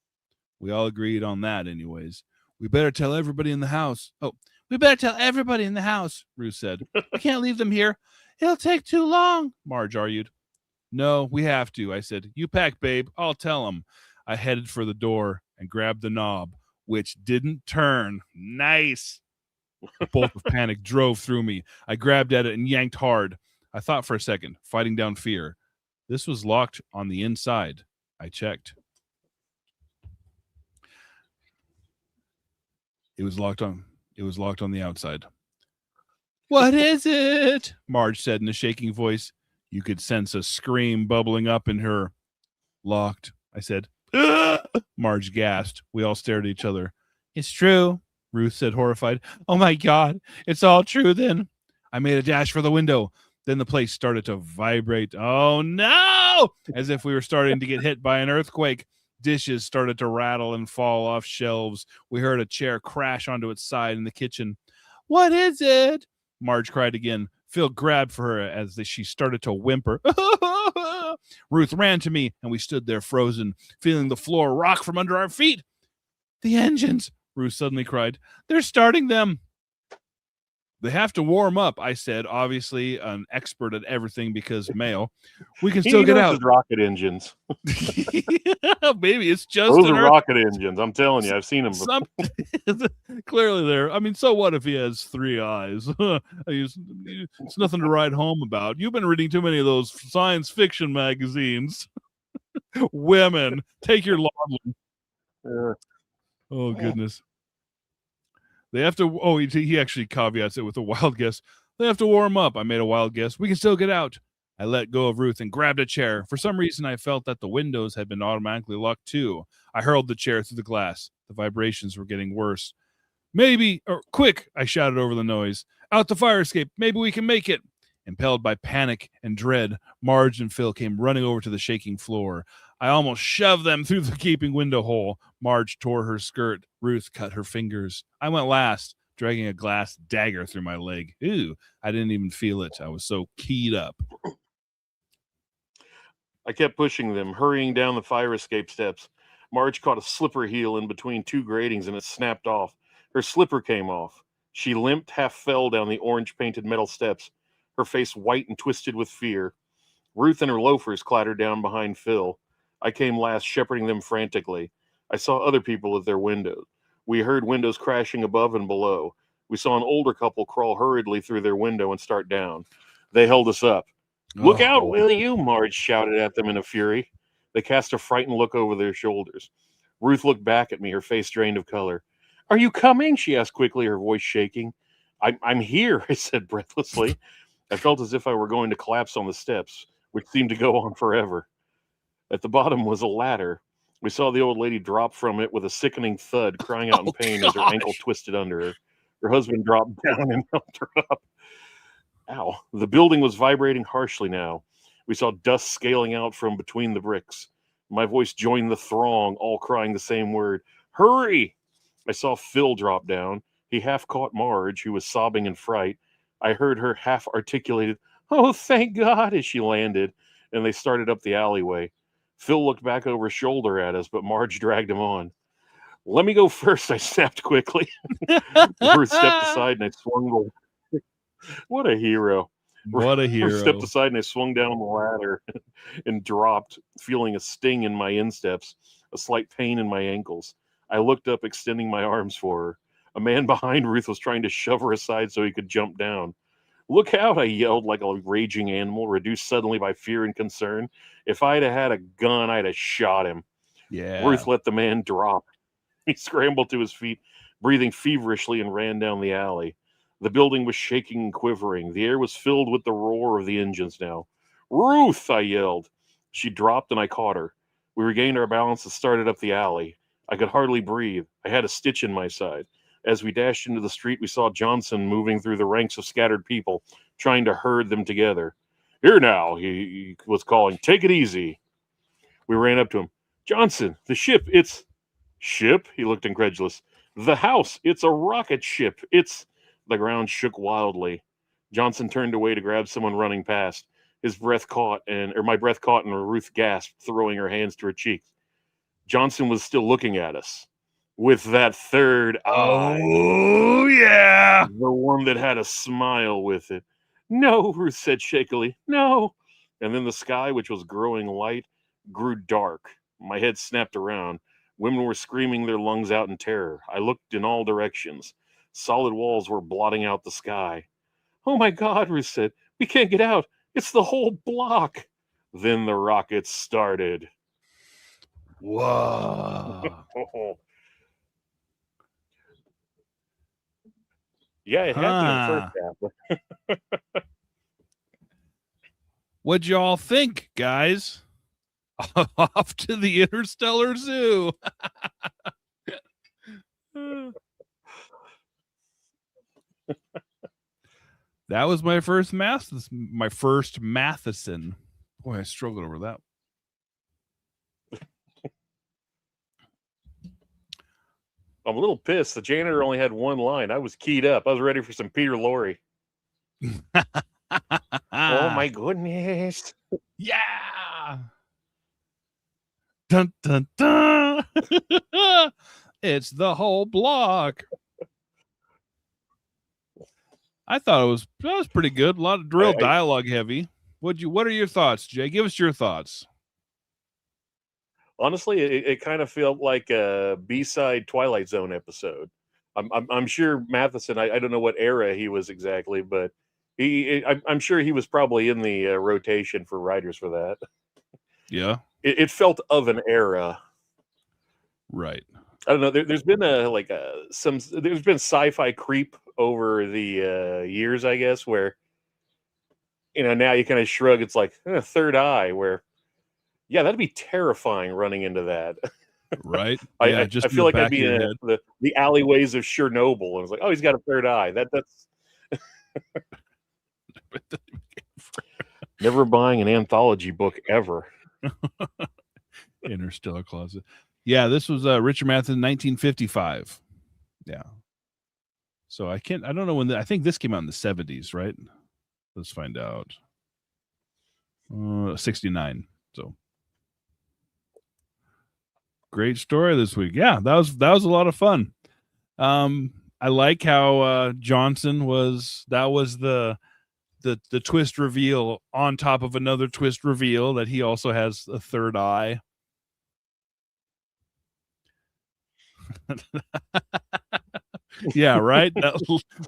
we all agreed on that anyways. We better tell everybody in the house. Oh, we better tell everybody in the house, Ruth said. We can't leave them here. It'll take too long, Marge argued. No, we have to, I said. You pack, babe. I'll tell them. I headed for the door and grabbed the knob, which didn't turn. Nice. A bolt of panic drove through me. I grabbed at it and yanked hard. I thought for a second, fighting down fear. This was locked on the inside. I checked. It was locked on the outside. What is it? Marge said in a shaking voice. You could sense a scream bubbling up in her. Locked, I said. Marge gasped. We all stared at each other. It's true, Ruth said, horrified. Oh my God, it's all true then. I made a dash for the window. Then the place started to vibrate. Oh no! As if we were starting to get hit by an earthquake. Dishes started to rattle and fall off shelves. We heard a chair crash onto its side in the kitchen. What is it? Marge cried again. Phil grabbed for her as she started to whimper. Ruth ran to me, and we stood there frozen, feeling the floor rock from under our feet. The engines, Ruth suddenly cried. They're starting them. They have to warm up, I said, obviously an expert at everything because male. We can still get out. Rocket engines. Maybe it's just those are rocket engines. I'm telling you, I've seen them. Clearly, there. I mean, so what if he has 3 eyes? It's nothing to write home about. You've been reading too many of those science fiction magazines. Women, take your lawn. Oh goodness. They have to. Oh, he actually caveats it with a wild guess. They have to warm up. I made a wild guess. We can still get out. I let go of Ruth and grabbed a chair. For some reason, I felt that the windows had been automatically locked too. I hurled the chair through the glass. The vibrations were getting worse. Maybe, or quick, I shouted over the noise. Out the fire escape. Maybe we can make it. Impelled by panic and dread, Marge and Phil came running over to the shaking floor. I almost shoved them through the gaping window hole. Marge tore her skirt. Ruth cut her fingers. I went last, dragging a glass dagger through my leg. Ew, I didn't even feel it. I was so keyed up. I kept pushing them, hurrying down the fire escape steps. Marge caught a slipper heel in between two gratings and it snapped off. Her slipper came off. She limped, half fell down the orange-painted metal steps, her face white and twisted with fear. Ruth and her loafers clattered down behind Phil. I came last, shepherding them frantically. I saw other people at their windows. We heard windows crashing above and below. We saw an older couple crawl hurriedly through their window and start down. They held us up. Look out, will you? Marge shouted at them in a fury. They cast a frightened look over their shoulders. Ruth looked back at me, her face drained of color. Are you coming? She asked quickly, her voice shaking. I'm here, I said breathlessly. I felt as if I were going to collapse on the steps, which seemed to go on forever. At the bottom was a ladder. We saw the old lady drop from it with a sickening thud, crying out in pain as her ankle twisted under her. Her husband dropped down and helped her up. Ow. The building was vibrating harshly now. We saw dust scaling out from between the bricks. My voice joined the throng, all crying the same word. Hurry! I saw Phil drop down. He half caught Marge, who was sobbing in fright. I heard her half-articulated, "Oh, thank God," as she landed, and they started up the alleyway. Phil looked back over his shoulder at us, but Marge dragged him on. Let me go first, I snapped quickly. Ruth stepped aside and I swung the... What a hero. What a hero. Ruth stepped aside and I swung down the ladder and dropped, feeling a sting in my insteps, a slight pain in my ankles. I looked up, extending my arms for her. A man behind Ruth was trying to shove her aside so he could jump down. Look out, I yelled like a raging animal, reduced suddenly by fear and concern. If I'd have had a gun, I'd have shot him. Yeah. Ruth let the man drop. He scrambled to his feet, breathing feverishly, and ran down the alley. The building was shaking and quivering. The air was filled with the roar of the engines now. Ruth, I yelled. She dropped and I caught her. We regained our balance and started up the alley. I could hardly breathe. I had a stitch in my side. As we dashed into the street, we saw Johnson moving through the ranks of scattered people, trying to herd them together. Here now, he was calling. Take it easy. We ran up to him. Johnson, the ship, it's... Ship? He looked incredulous. The house, it's a rocket ship. It's... The ground shook wildly. Johnson turned away to grab someone running past. My breath caught, and Ruth gasped, throwing her hands to her cheeks. Johnson was still looking at us with that third eye. Oh, yeah. The one that had a smile with it. No, Ruth said shakily. No. And then the sky, which was growing light, grew dark. My head snapped around. Women were screaming their lungs out in terror. I looked in all directions. Solid walls were blotting out the sky. Oh my God, Ruth said. We can't get out. It's the whole block. Then the rockets started. Whoa. Yeah, it happened in the first half. What'd y'all think, guys? Off to the Interstellar Zoo. That was my first Matheson. Boy, I struggled over that. I'm a little pissed. The janitor only had one line. I was keyed up. I was ready for some Peter Lorre. Oh my goodness. Yeah. Dun dun dun. It's the whole block. I thought it was pretty good. A lot of real dialogue heavy. What are your thoughts, Jay? Give us your thoughts. Honestly, it kind of felt like a B-side Twilight Zone episode. I'm sure Matheson. I don't know what era he was exactly, but I'm sure he was probably in the rotation for writers for that. Yeah, it felt of an era, right? I don't know. There's been there's been sci-fi creep over the years, I guess, where now you kind of shrug. It's like Third Eye, where yeah, that'd be terrifying running into that. Right? I, Yeah, I, just I in feel the like I'd back of be your in head. the alleyways of Chernobyl, and it's like, oh, he's got a third eye. That's never buying an anthology book ever. Interstellar Closet. Yeah, this was Richard Matheson, 1955. Yeah. So I don't know when. I think this came out in the 70s, right? Let's find out. 69. So great story this week. Yeah, that was a lot of fun. I like how Johnson was. That was the twist reveal on top of another twist reveal that he also has a third eye. Yeah, right.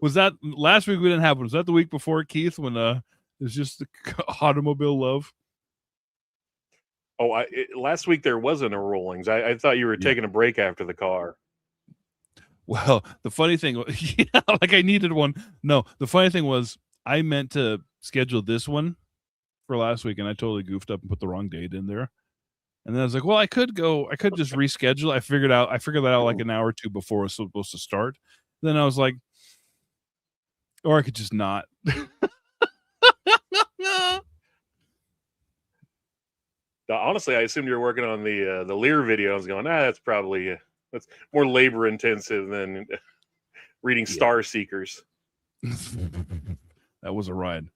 Was that last week? We didn't have one. Was that the week before, Keith? When it was just the automobile love. Oh, last week there wasn't a Rollings. I thought you were taking a break after the car. Well, the funny thing, yeah, like I needed one. No, the funny thing was I meant to schedule this one for last week, and I totally goofed up and put the wrong date in there. And then I was like, well, I could just reschedule. I figured that out like an hour or two before it was supposed to start. Then I was like, or I could just not. Honestly, I assumed you were working on the Lear video. I was going, that's probably that's more labor intensive than reading Star Seekers. That was a ride.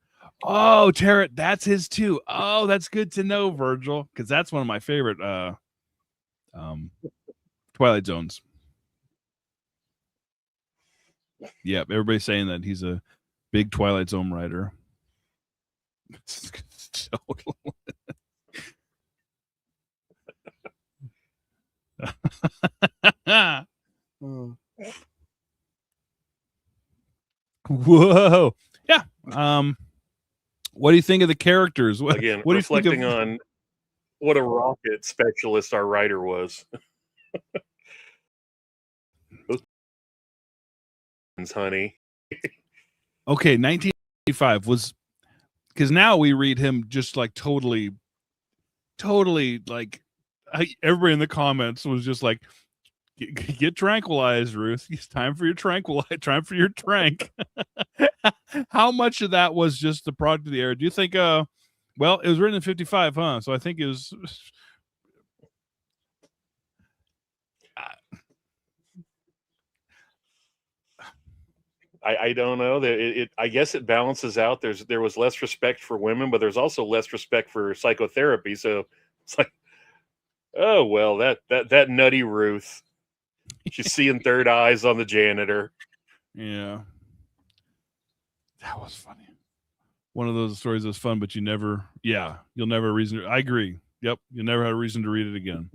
Oh, Tarrant, that's his too. Oh, that's good to know, Virgil, because that's one of my favorite Twilight Zones. Yep, everybody's saying that he's a big Twilight Zone writer. Whoa. Yeah. What do you think of the characters? Again, what reflecting do you think on what a rocket specialist our writer was. Honey. Okay, 1985 was, because now we read him just like totally like everybody in the comments was just like, get tranquilized, Ruth. It's time for your time for your trank. How much of that was just the product of the era? Do you think well, it was written in 55, huh? So I think it was I don't know. I guess it balances out. There was less respect for women, but there's also less respect for psychotherapy. So it's like, oh well, that nutty Ruth. She's seeing third eyes on the janitor. Yeah. That was funny. One of those stories that's fun, but you'll never have a reason I agree. Yep. You'll never have a reason to read it again.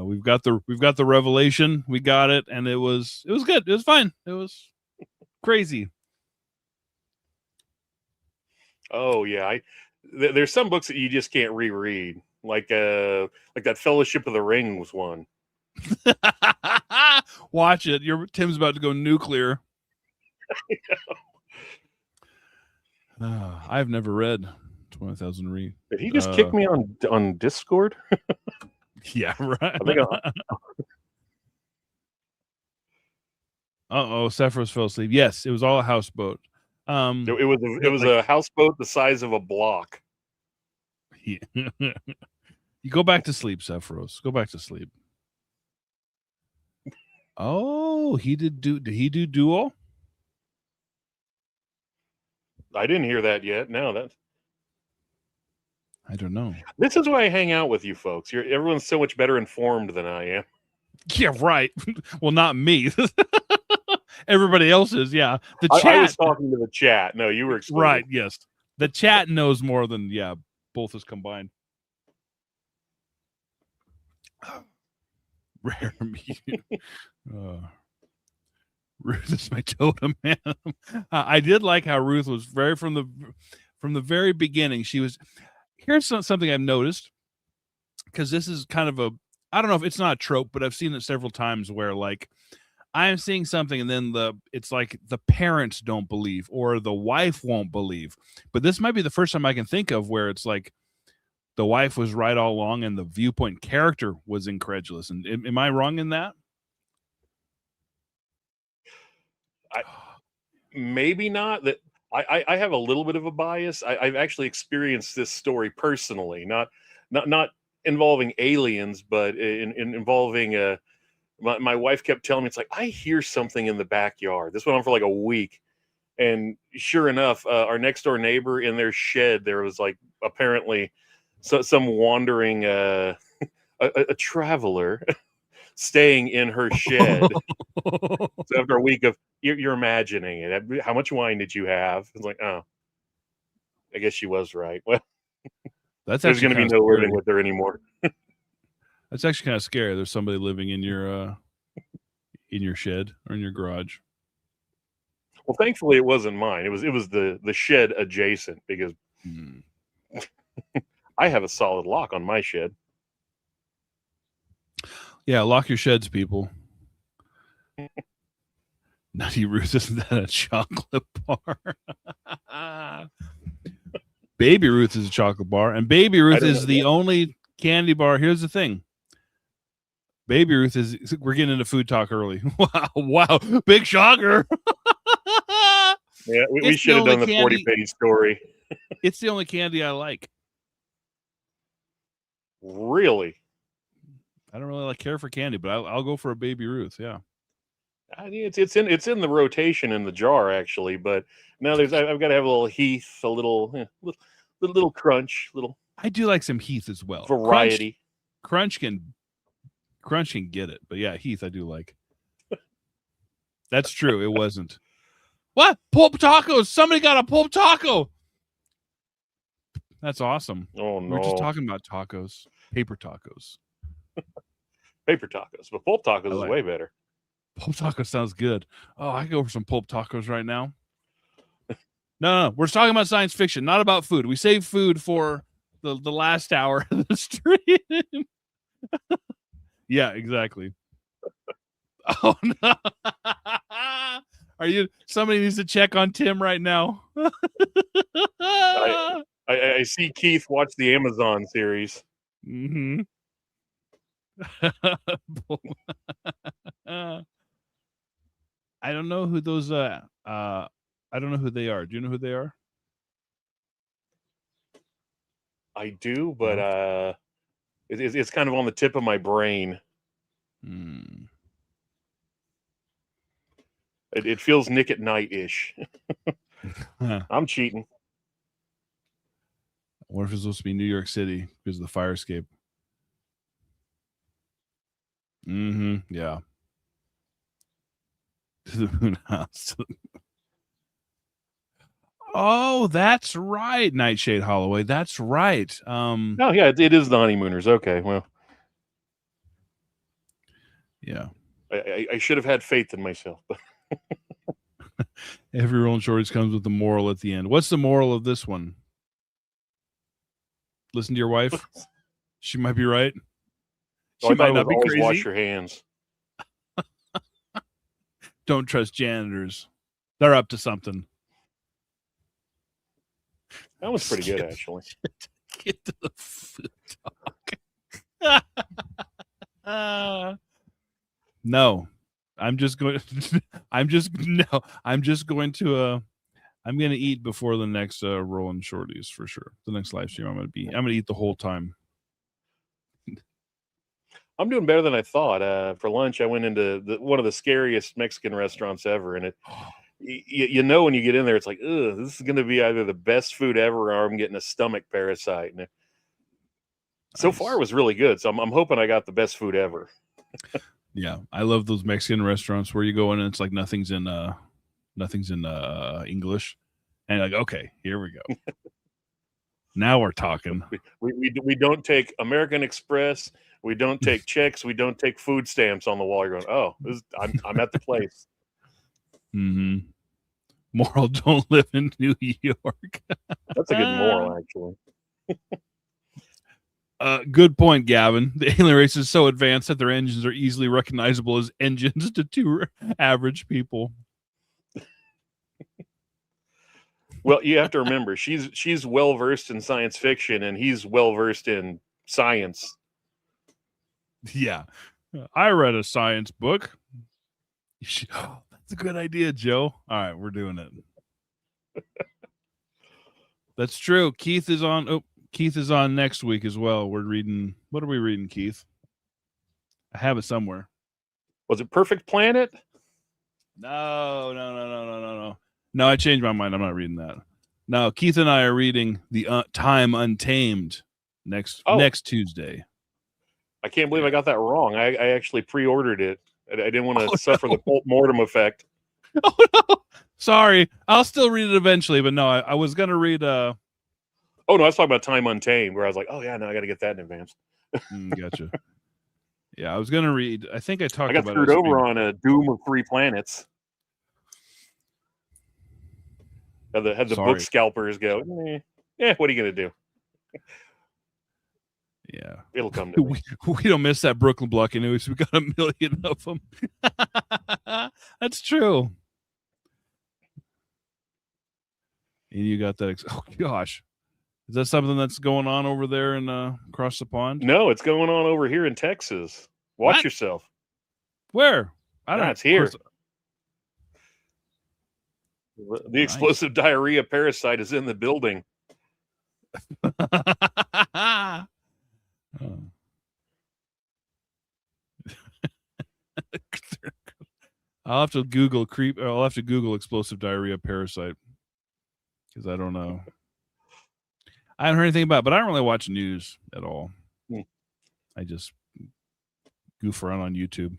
We've got the revelation. We got it, and it was good. It was fine. It was crazy. Oh yeah. There's some books that you just can't reread. Like that Fellowship of the Ring was one. Watch it. Tim's about to go nuclear. I've never read 20,000 Read. Did he just kick me on Discord? Yeah, right. Sephiroth fell asleep. Yes, it was all a houseboat. It was a houseboat the size of a block. Yeah. You go back to sleep, Sephiroth. Go back to sleep. Oh, did he do Duel? I didn't hear that yet. No, I don't know. This is why I hang out with you folks. Everyone's so much better informed than I am. Yeah, right. Well, not me. Everybody else is. Yeah, the chat. I was talking to the chat. No, you were excluded. Right. Yes, the chat knows more than both is combined. Rare meat. Ruth is my totem, man. I did like how Ruth was from the very beginning. She was. Here's something I've noticed, because this is kind of I don't know if it's not a trope, but I've seen it several times where like I am seeing something and then it's like the parents don't believe or the wife won't believe. But this might be the first time I can think of where it's like the wife was right all along and the viewpoint character was incredulous. And am I wrong in that? Maybe not. That I have a little bit of a bias. I've actually experienced this story personally, not involving aliens, but in involving my wife kept telling me, it's like, I hear something in the backyard. This went on for like a week. And sure enough, our next door neighbor, in their shed, there was like apparently some wandering a traveler staying in her shed. So after a week of you're imagining it, how much wine did you have? It's like, oh, I guess she was right. Well, That's there's going to be no living with her anymore. That's actually kind of scary. There's somebody living in your shed or in your garage. Well, thankfully it wasn't mine. It was the shed adjacent, because I have a solid lock on my shed. Yeah, lock your sheds, people. Nutty Ruth, isn't that a chocolate bar? Baby Ruth is a chocolate bar, and Baby Ruth is the only candy bar. Here's the thing. Baby Ruth is, we're getting into food talk early. Wow, big shocker. Yeah, we should have done the 40-page story. It's the only candy I like. Really? I don't really care for candy, but I'll go for a Baby Ruth. Yeah. I mean, it's in the rotation in the jar actually, but now I've got to have a little Heath, a little crunch, little. I do like some Heath as well. Variety. Crunch can get it, but yeah, Heath I do like. That's true. It wasn't. What? Pulp tacos? Somebody got a pulp taco. That's awesome. Oh no. We're just talking about tacos, paper tacos. Paper tacos, but pulp tacos is way better. Pulp taco sounds good. Oh, I go for some pulp tacos right now. No, we're talking about science fiction, not about food. We save food for the last hour of the stream. Yeah, exactly. Oh no. Somebody needs to check on Tim right now. I see Keith watch the Amazon series. Mm-hmm. I don't know who those I don't know who they are. Do you know who they are? I do, but it's kind of on the tip of my brain. It feels Nick at Night-ish. I'm cheating. I wonder if it's supposed to be New York City because of the fire escape. Yeah. To the moon house. Oh, that's right, Nightshade Holloway. That's right. Oh yeah, it is the Honeymooners. Okay, well. Yeah. I should have had faith in myself. Every Rollin Shorties comes with a moral at the end. What's the moral of this one? Listen to your wife. She might be right. She might not be crazy. Wash your hands. Don't trust janitors. They're up to something. That was pretty good, actually. Get to the food talk. No, I'm just going to I'm going to eat before the next Rollin Shorties for sure. The next live stream I'm going to eat the whole time. I'm doing better than I thought. For lunch, I went into one of the scariest Mexican restaurants ever, and you know when you get in there, it's like, ugh, this is going to be either the best food ever, or I'm getting a stomach parasite. And so far, it was really good. So I'm hoping I got the best food ever. Yeah, I love those Mexican restaurants where you go in and it's like nothing's in English, and like, okay, here we go. Now we're talking. We don't take American Express. We don't take checks. We don't take food stamps on the wall. You're going, oh, I'm at the place. Mm-hmm. Moral: don't live in New York. That's a good moral, actually. Good point, Gavin. The alien race is so advanced that their engines are easily recognizable as engines to two average people. Well, you have to remember she's well versed in science fiction, and he's well versed in science. Yeah, I read a science book. That's a good idea, Joe. All right, we're doing it. That's true. Keith is on. Oh, Keith is on next week as well. We're reading. What are we reading, Keith? I have it somewhere. Was it Perfect Planet? No. No, I changed my mind. I'm not reading that. No, Keith and I are reading the Time Untamed next Tuesday. I can't believe I got that wrong. I actually pre-ordered it. I didn't want to suffer the post-mortem effect. Oh no! Sorry, I'll still read it eventually, but no, I was gonna read. Oh no, I was talking about Time Untamed, where I was like, oh yeah, no, I got to get that in advance. Gotcha. Yeah, I was gonna read. I think I talked. I got about screwed over on a Doom of Three Planets. Had the book scalpers go, what are you gonna do? Yeah, it'll come to me. We don't miss that Brooklyn Block news. We got a million of them. That's true. And you got that. Oh gosh, is that something that's going on over there in across the pond? No, it's going on over here in Texas. Watch yourself. Where? I don't know. It's here. The explosive diarrhea parasite is in the building. I'll have to Google explosive diarrhea parasite because I don't know. I haven't heard anything about it, but I don't really watch news at all. I just goof around on YouTube.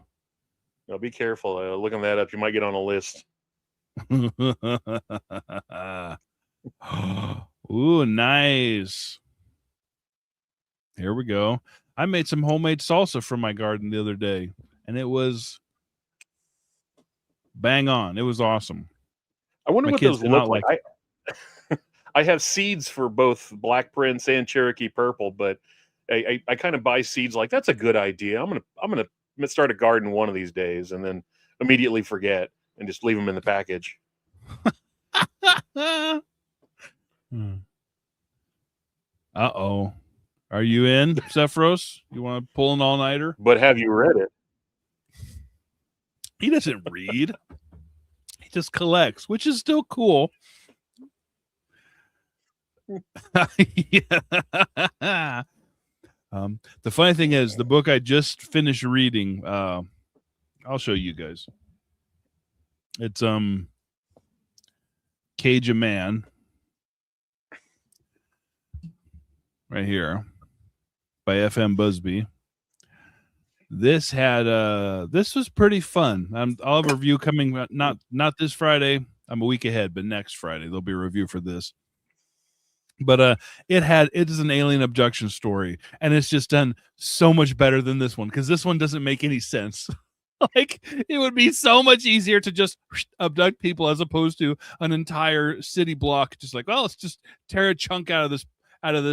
Now be careful. Looking that up, you might get on a list. Ooh, nice. Here we go. I made some homemade salsa from my garden the other day, and it was bang on. It was awesome. I wonder what those look like. I have seeds for both Black Prince and Cherokee Purple, but I kind of buy seeds like that's a good idea. I'm gonna start a garden one of these days, and then immediately forget and just leave them in the package. Uh-oh. Are you in, Sephiros? You want to pull an all-nighter? But have you read it? He doesn't read. He just collects, which is still cool. Yeah. The funny thing is, the book I just finished reading, I'll show you guys. It's Cage a Man. Right here. By F.M. Busby. This was pretty fun. I'll have a review coming not this Friday. I'm a week ahead, but next Friday there'll be a review for this. But it is an alien abduction story, and it's just done so much better than this one because this one doesn't make any sense. Like it would be so much easier to just abduct people as opposed to an entire city block. Just like, well, let's just tear a chunk out of this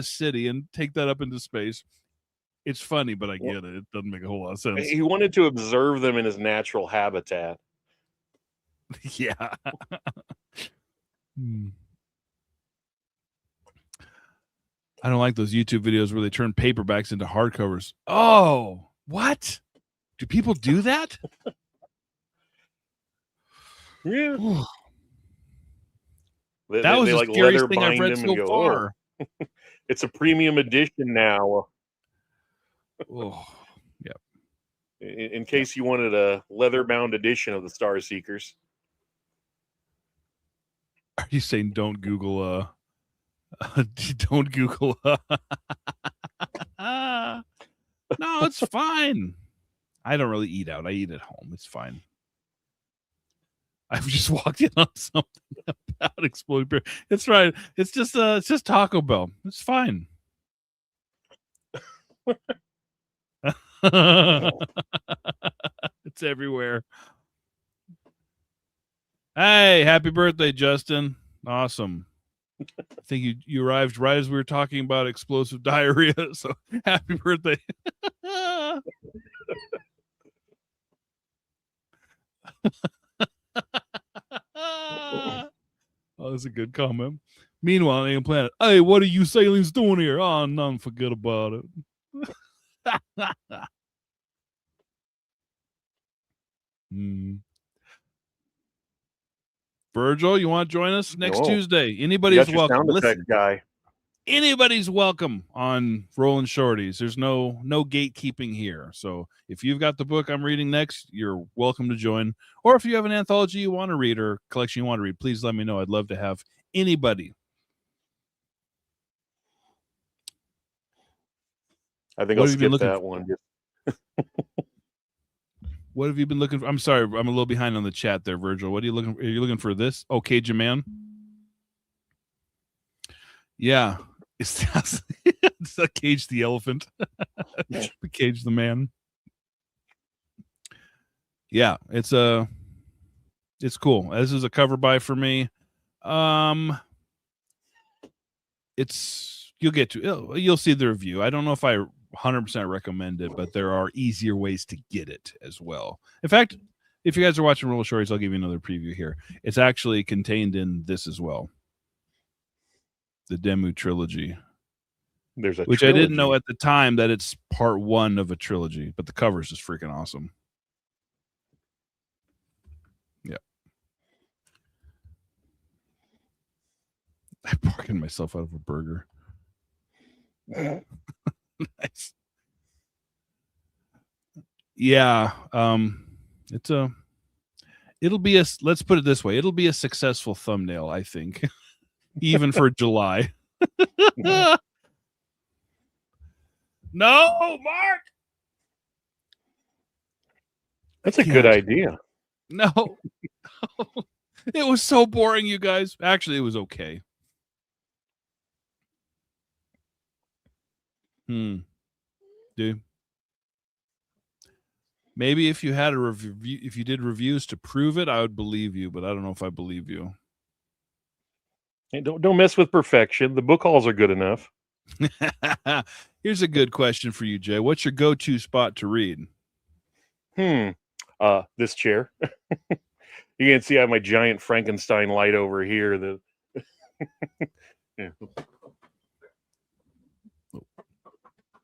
city and take that up into space. It's funny, but I get it. It doesn't make a whole lot of sense. He wanted to observe them in his natural habitat. Yeah. I don't like those YouTube videos where they turn paperbacks into hardcovers. Oh, what? Do people do that? Yeah. That was the like scariest thing I've read so far. Oh, it's a premium edition now. Oh, yep. In case you wanted a leather-bound edition of the Star Seekers. Are you saying don't Google don't Google no, it's fine. I don't really eat out. I eat at home. It's fine. I've just walked in on something about exploding beer. It's right. It's just Taco Bell. It's fine. It's everywhere. Hey, happy birthday, Justin. Awesome. I think you arrived right as we were talking about explosive diarrhea. So happy birthday. Oh, that's a good comment. Meanwhile, on Alien Planet, hey, what are you sailings doing here? Oh, none, forget about it. Virgil, you want to join us next Tuesday? Anybody's welcome. Sound effect guy. Anybody's welcome on Rollin Shorties. There's no gatekeeping here. So if you've got the book I'm reading next, you're welcome to join. Or if you have an anthology you want to read or collection you want to read, please let me know. I'd love to have anybody. I think I'll skip that one. What have you been looking for? I'm sorry, I'm a little behind on the chat there, Virgil. What are you looking for? Are you looking for this? Okay, Jaman. Yeah. It's a Cage the Elephant. Cage the Man. Yeah, it's cool. This is a cover buy for me. You'll see the review. I don't know if I 100% recommend it, but there are easier ways to get it as well. In fact, if you guys are watching Rollin Shorties, I'll give you another preview here. It's actually contained in this as well. The Demu trilogy. There's a which trilogy. I didn't know at the time that it's part 1 of a trilogy, but the cover is just freaking awesome. Yeah. I'm barking myself out of a burger. Nice. Yeah. Let's put it this way. It'll be a successful thumbnail, I think. Even for July. No, Mark. That's a good idea. No. It was so boring, you guys. Actually, it was okay. Dude. Maybe if you had a review, if you did reviews to prove it, I would believe you, but I don't know if I believe you. Hey, don't mess with perfection. The book hauls are good enough. Here's a good question for you, Jay. What's your go-to spot to read? This chair. You can see I have my giant Frankenstein light over here. Yeah.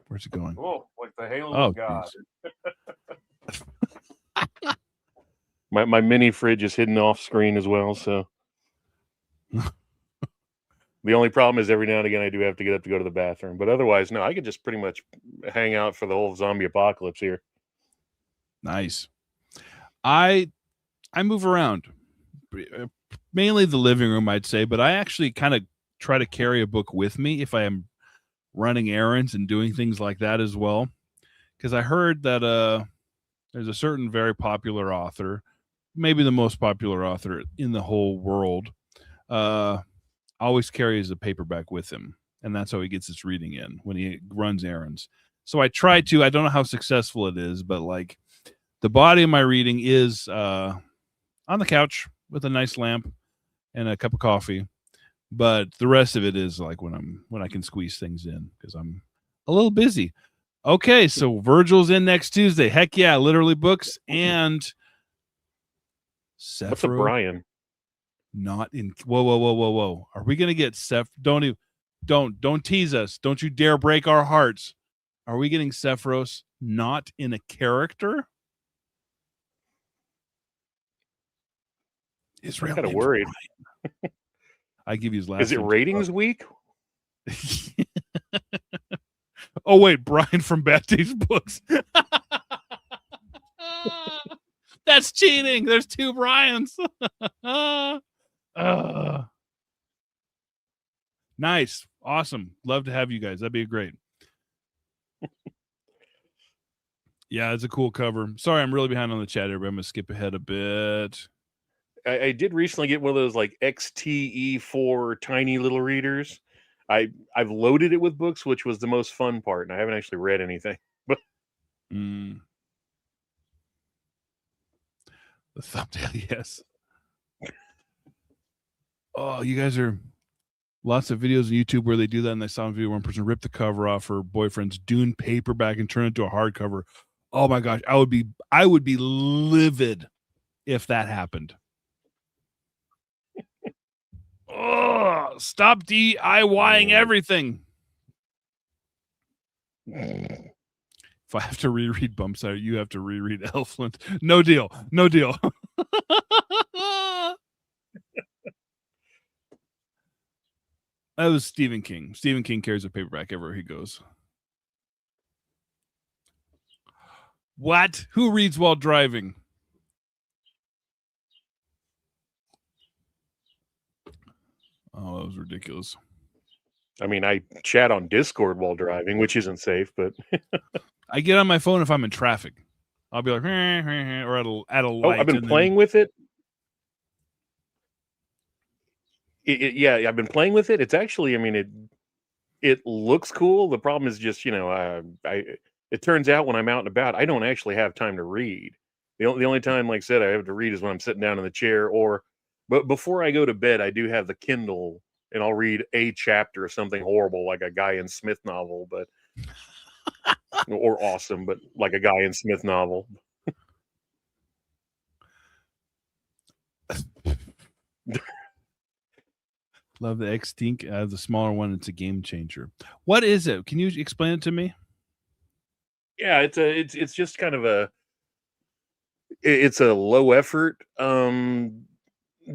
Where's it going? Oh, like the halo of God. my mini fridge is hidden off screen as well, so the only problem is every now and again I do have to get up to go to the bathroom. But otherwise, no, I could just pretty much hang out for the whole zombie apocalypse here. Nice. I move around. Mainly the living room, I'd say, but I actually kind of try to carry a book with me if I am running errands and doing things like that as well. Because I heard that there's a certain very popular author, maybe the most popular author in the whole world, always carries a paperback with him, and that's how he gets his reading in when he runs errands. So I try to. I don't know how successful it is, but like the body of my reading is on the couch with a nice lamp and a cup of coffee, but the rest of it is like when I can squeeze things in because I'm a little busy. Okay, so Virgil's in next Tuesday. Heck yeah, literally books and Sephro. What's a Brian? Not in. Whoa! Are we gonna get Seph? Don't tease us! Don't you dare break our hearts! Are we getting Sephiros not in a character? I'm kind of worried. I give you his last. Is it ratings week? Oh wait, Brian from Bad Taste Books. That's cheating. There's 2 Brians. Nice. Awesome. Love to have you guys. That'd be great. Yeah, it's a cool cover. Sorry, I'm really behind on the chat here, but I'm going to skip ahead a bit. I did recently get one of those like XTE4 tiny little readers. I've loaded it with books, which was the most fun part, and I haven't actually read anything. But the thumbnail, yes. Oh, you guys are Lots of videos on YouTube where they do that, and I saw a video where one person ripped the cover off her boyfriend's Dune paperback and turned it into a hardcover. Oh my gosh, I would be livid if that happened. Oh, stop DIYing everything. If I have to reread Bumpsire, you have to reread Elfland. No deal. No deal. That was Stephen King. Stephen King carries a paperback everywhere he goes. What? Who reads while driving? Oh, that was ridiculous. I mean, I chat on Discord while driving, which isn't safe, but I get on my phone if I'm in traffic. I'll be like, or at a light. oh, I've been playing with it. Yeah, I've been playing with it. It's actually, I mean, it looks cool. The problem is just, it turns out when I'm out and about, I don't actually have time to read. The only time, like I said, I have to read is when I'm sitting down in the chair, but before I go to bed, I do have the Kindle, and I'll read a chapter of something horrible, like a Guy and Smith novel, or awesome, but like a Guy and Smith novel. Love the X-Tink. The smaller one, it's a game changer. What is it? Can you explain it to me? Yeah, it's just kind of it's a low effort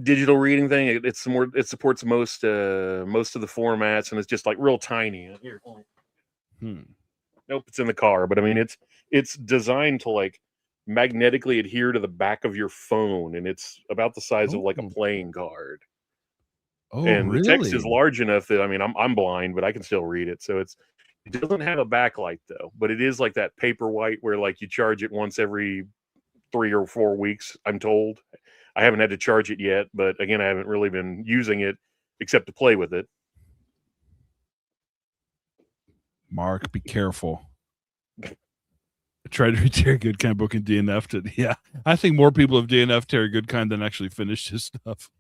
digital reading thing. It supports most of the formats, and it's just like real tiny. Here, nope, it's in the car, but I mean it's designed to like magnetically adhere to the back of your phone, and it's about the size of like a playing card. Oh, and really? the text is large enough that, I mean, I'm blind, but I can still read it. So it doesn't have a backlight though, but it is like that Paperwhite where like you charge it once every 3 or 4 weeks, I'm told. I haven't had to charge it yet, but again, I haven't really been using it except to play with it. Mark, be careful. I tried to read Terry Goodkind book in DNF'd it. Yeah, I think more people have DNF'd Terry Goodkind than actually finished his stuff.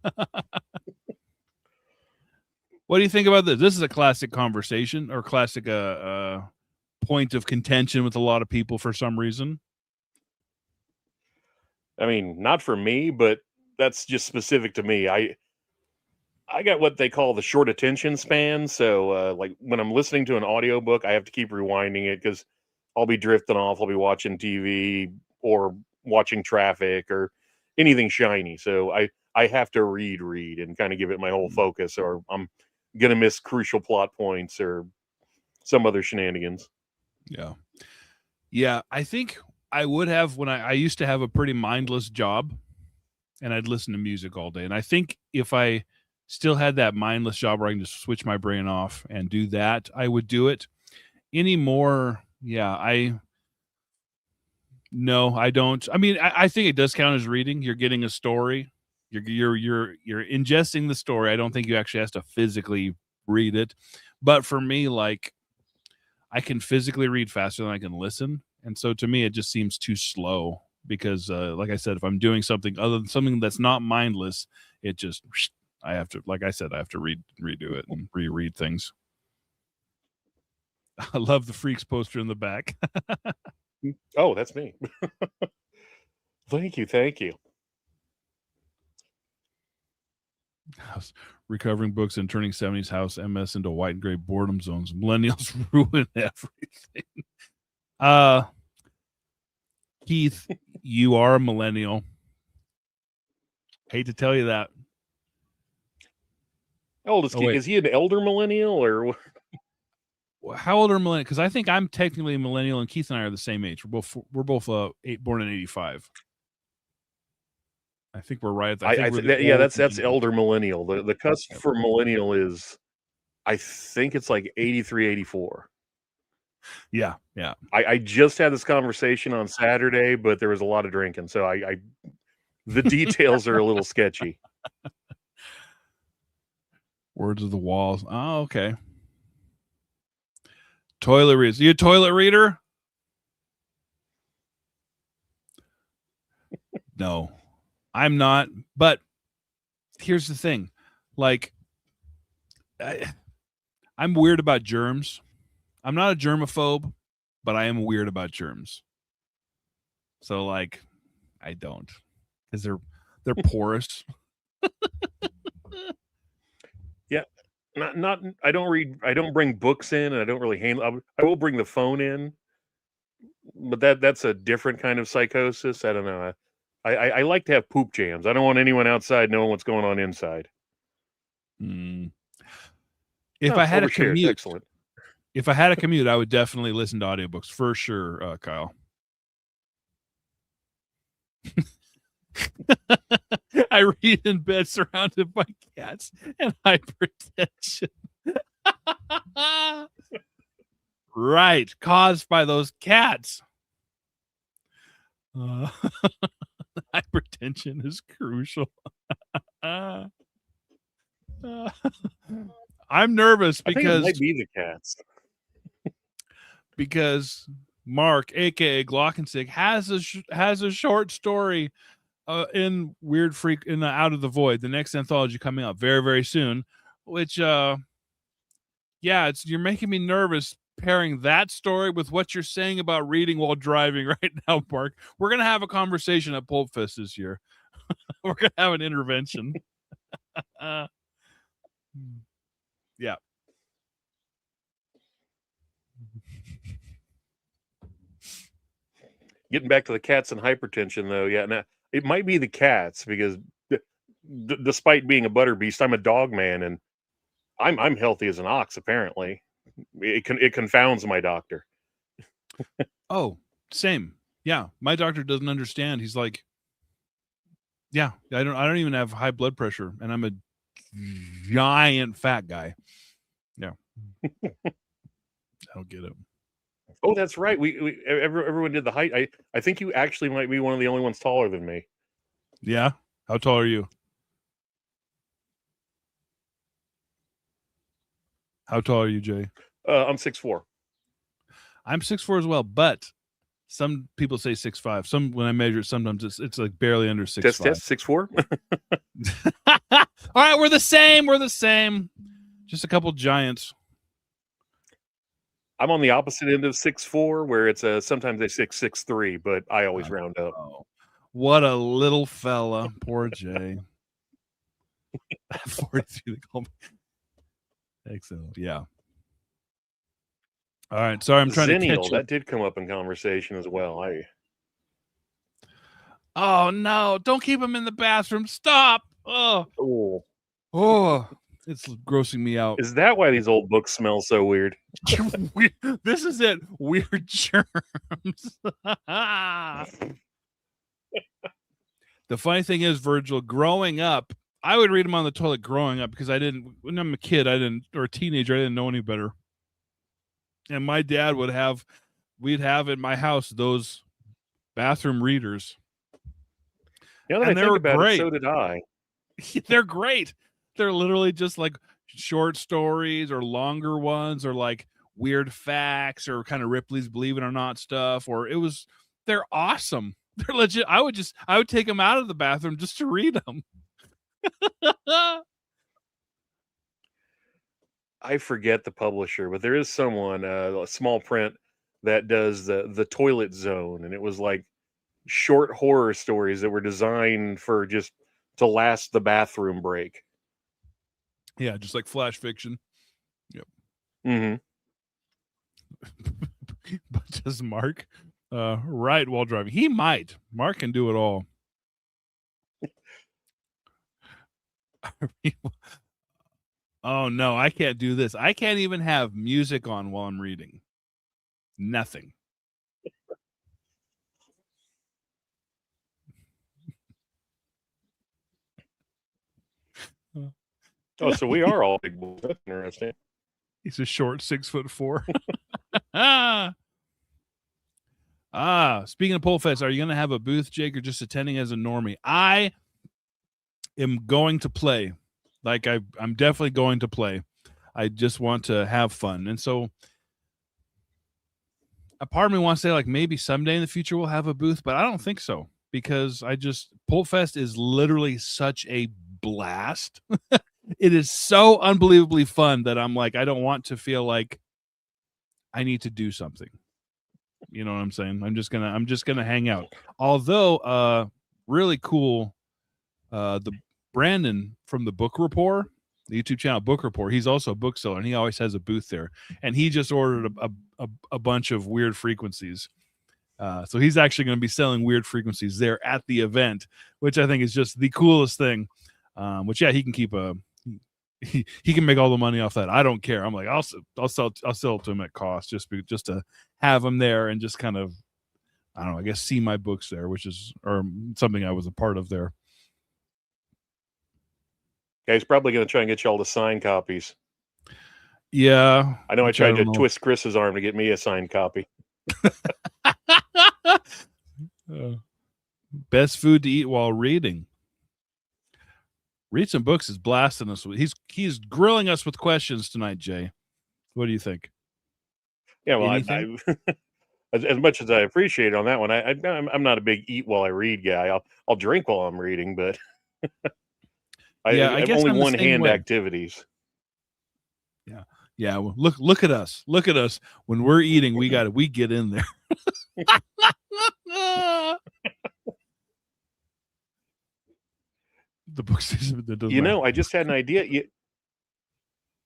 What do you think about this? This is a classic conversation or classic point of contention with a lot of people for some reason. I mean, not for me, but that's just specific to me. I got what they call the short attention span. So like when I'm listening to an audiobook, I have to keep rewinding it because I'll be drifting off. I'll be watching TV or watching traffic or anything shiny. So I have to read and kind of give it my whole focus, or I'm going to miss crucial plot points or some other shenanigans. Yeah. I think I would have when I used to have a pretty mindless job and I'd listen to music all day. And I think if I still had that mindless job where I can just switch my brain off and do that, I would do it. Anymore, no, I don't. I mean, I think it does count as reading. You're getting a story. You're ingesting the story. I don't think you actually have to physically read it. But for me, like, I can physically read faster than I can listen. And so to me, it just seems too slow because, like I said, if I'm doing something other than something that's not mindless, it just, I have to, like I said, I have to redo it and reread things. I love the Freaks poster in the back. Oh, that's me. Thank you. House, recovering books and turning 70s house MS into white and gray boredom zones. Millennials ruin everything. Keith, you are a millennial. Hate to tell you that. How old is Keith? Is he an elder millennial or? How old are millennials? Because I think I'm technically a millennial, and Keith and I are the same age. We're both born in '85. I think we're right. That's elder millennial. The cusp for millennial is, I think it's like 83, 84. Yeah. I just had this conversation on Saturday, but there was a lot of drinking, so the details are a little sketchy. Words of the walls. Oh, okay. Toilet readers. You a toilet reader? No, I'm not. But here's the thing. Like, I'm weird about germs. I'm not a germaphobe, but I am weird about germs. So like, I don't, because they're porous. Yeah, not. I don't read. I don't bring books in, and I don't really handle. I will bring the phone in, but that's a different kind of psychosis. I don't know. I like to have poop jams. I don't want anyone outside knowing what's going on inside. If I had a overshared. commute, Excellent. If I had a commute, I would definitely listen to audiobooks for sure, Kyle. I read in bed surrounded by cats and hypertension. Right, caused by those cats. Hypertension is crucial. I'm nervous I think because it might be the cats. because Mark, aka Glockensig, has a short story in Weird Freak in Out of the Void, the next anthology coming out very, very soon, which yeah, you're making me nervous pairing that story with what you're saying about reading while driving right now, Mark. We're gonna have a conversation at Pulp Fest this year. We're gonna have an intervention. Yeah. Getting back to the cats and hypertension, though, yeah, now it might be the cats because despite being a butter beast, I'm a dog man, and I'm healthy as an ox. Apparently, it confounds my doctor. Oh, same. Yeah, my doctor doesn't understand. He's like, yeah, I don't even have high blood pressure, and I'm a giant fat guy. Yeah, I don't get it. Oh, that's right. Everyone did the height. I think you actually might be one of the only ones taller than me. Yeah, how tall are you? How tall are you, Jay? I'm 6'4". I'm 6'4" as well, but some people say 6'5". Some when I measure it, sometimes it's like barely under 6'5". Test 6'4". All right, we're the same. We're the same. Just a couple giants. I'm on the opposite end of 6'4", where it's sometimes they 6'3", but I always round up. Oh, what a little fella, poor Jay. 43. They call me. Excellent. Yeah. All right. Sorry, I'm trying to catch up. That did come up in conversation as well. Oh no! Don't keep him in the bathroom. Stop! Oh, it's grossing me out. Is that why these old books smell so weird? This is it. Weird germs. The funny thing is, Virgil, growing up, I would read them on the toilet growing up because when I'm a kid, or a teenager, I didn't know any better. And my dad we'd have in my house those bathroom readers. Yeah, that I think about it, so did I. They're great. They're literally just like short stories or longer ones or like weird facts or kind of Ripley's Believe It or Not stuff. They're awesome. They're legit. I would take them out of the bathroom just to read them. I forget the publisher, but there is someone, a small print, that does the Toilet Zone, and it was like short horror stories that were designed for just to last the bathroom break. Yeah, just like flash fiction. Yep. Mm-hmm. But does Mark write while driving? He might. Mark can do it all. Oh no, I can't do this. I can't even have music on while I'm reading. Nothing. Oh, so we are all big boys. That's interesting. He's a short 6'4". Speaking of Pole Fest, are you going to have a booth, Jake, or just attending as a normie? I am going to play. Like I'm definitely going to play. I just want to have fun. And so a part of me wants to say like maybe someday in the future we'll have a booth, but I don't think so because Pole Fest is literally such a blast It is so unbelievably fun that I'm like, I don't want to feel like I need to do something. You know what I'm saying? I'm just gonna hang out. Although, really cool. The Brandon from the Book Report, the YouTube channel Book Report, he's also a bookseller, and he always has a booth there. And he just ordered a bunch of Weird Frequencies. So he's actually going to be selling Weird Frequencies there at the event, which I think is just the coolest thing. Which he can keep he can make all the money off that. I don't care. I'm like, I'll sell it to him at cost just to have him there and just kind of, I don't know, I guess see my books there, which is or something I was a part of there. Yeah, he's probably going to try and get you all the signed copies. Yeah, I know. I tried to twist Chris's arm to get me a signed copy. Best food to eat while reading. Read some books is blasting us. He's grilling us with questions tonight, Jay. What do you think? Yeah, well, I as much as I appreciate it on that one, I'm not a big eat while I read guy. I'll drink while I'm reading, but I guess only one hand activities. Yeah. Well, look at us. Look at us. When we're eating, we get in there. The books. You know, I just had an idea.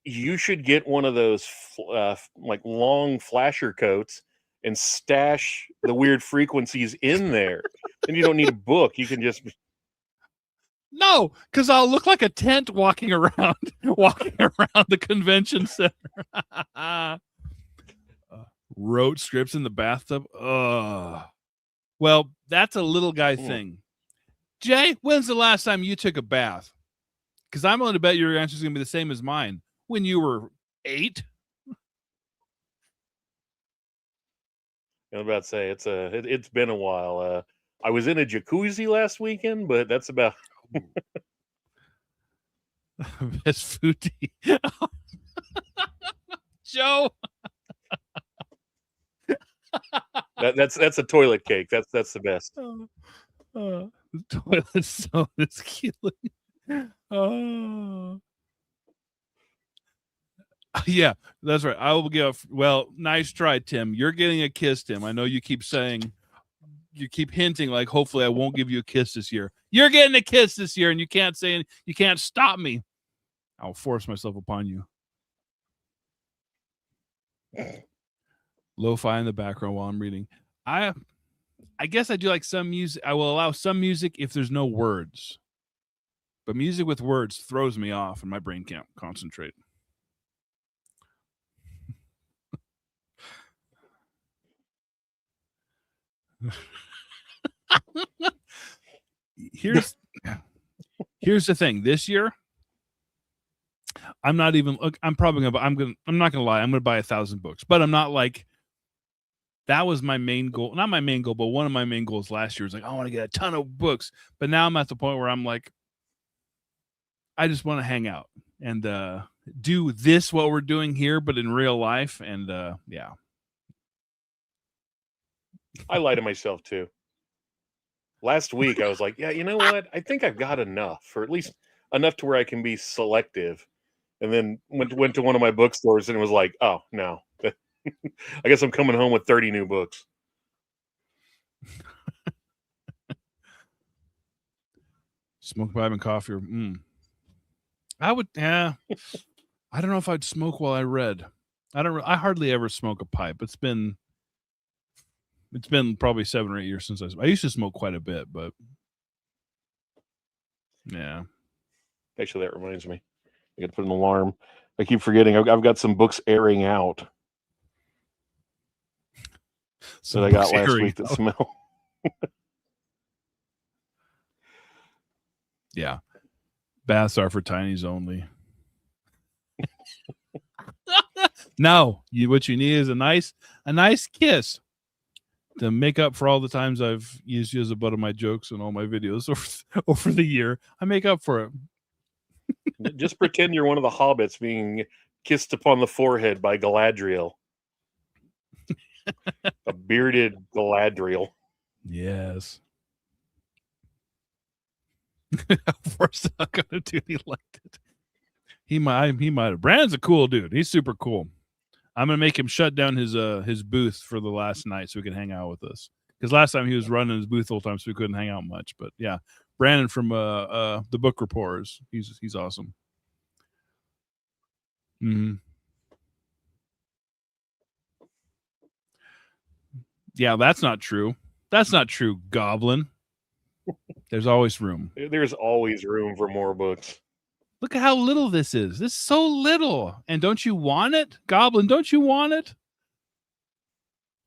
You should get one of those like long flasher coats and stash the Weird Frequencies in there. And you don't need a book. You can just No, because I'll look like a tent walking around the convention center. Wrote scripts in the bathtub. Well, that's a little guy thing. Jay, when's the last time you took a bath? Because I'm willing to bet your answer is going to be the same as mine. When you were 8. I'm about to say it's been a while. I was in a jacuzzi last weekend, but that's about best food to eat. Joe. That's a toilet cake. That's the best. The toilet stone is killing. Oh. Yeah, that's right. I will give. Well, nice try, Tim. You're getting a kiss, Tim. I know you keep hinting like, hopefully I won't give you a kiss this year. You're getting a kiss this year, and you can't stop me. I'll force myself upon you. Lo-fi in the background while I'm reading. I guess I do like some music. I will allow some music if there's no words. But music with words throws me off and my brain can't concentrate. Here's the thing. This year, I'm not going to lie. I'm going to buy 1,000 books, but I'm not like, that was my main goal. Not my main goal, but one of my main goals last year was like, I want to get a ton of books. But now I'm at the point where I'm like, I just want to hang out and do this, what we're doing here, but in real life. And yeah. I lie to myself too. Last week I was like, yeah, you know what? I think I've got enough, or at least enough to where I can be selective. And then went to one of my bookstores and it was like, oh no. I guess I'm coming home with 30 new books. Smoke pipe and coffee. I would. I don't know if I'd smoke while I read. I hardly ever smoke a pipe. It's been probably 7 or 8 years since I used to smoke quite a bit, but yeah. Actually, that reminds me. I got to put an alarm. I keep forgetting. I've got some books airing out. So I got last week that smell. Yeah. Baths are for tinies only. No, what you need is a nice kiss to make up for all the times I've used you as a butt of my jokes in all my videos over the year. I make up for it. Just pretend you're one of the hobbits being kissed upon the forehead by Galadriel. A bearded Galadriel. Yes. Of course, I'm gonna do. He liked it. He might have. Brandon's a cool dude. He's super cool. I'm gonna make him shut down his booth for the last night so he can hang out with us. Because last time he was running his booth all the time, so we couldn't hang out much. But yeah, Brandon from the Book Reporters. He's awesome. Mm-hmm. Yeah, that's not true. That's not true, Goblin. There's always room. There's always room for more books. Look at how little this is. This is so little. And don't you want it? Goblin, don't you want it?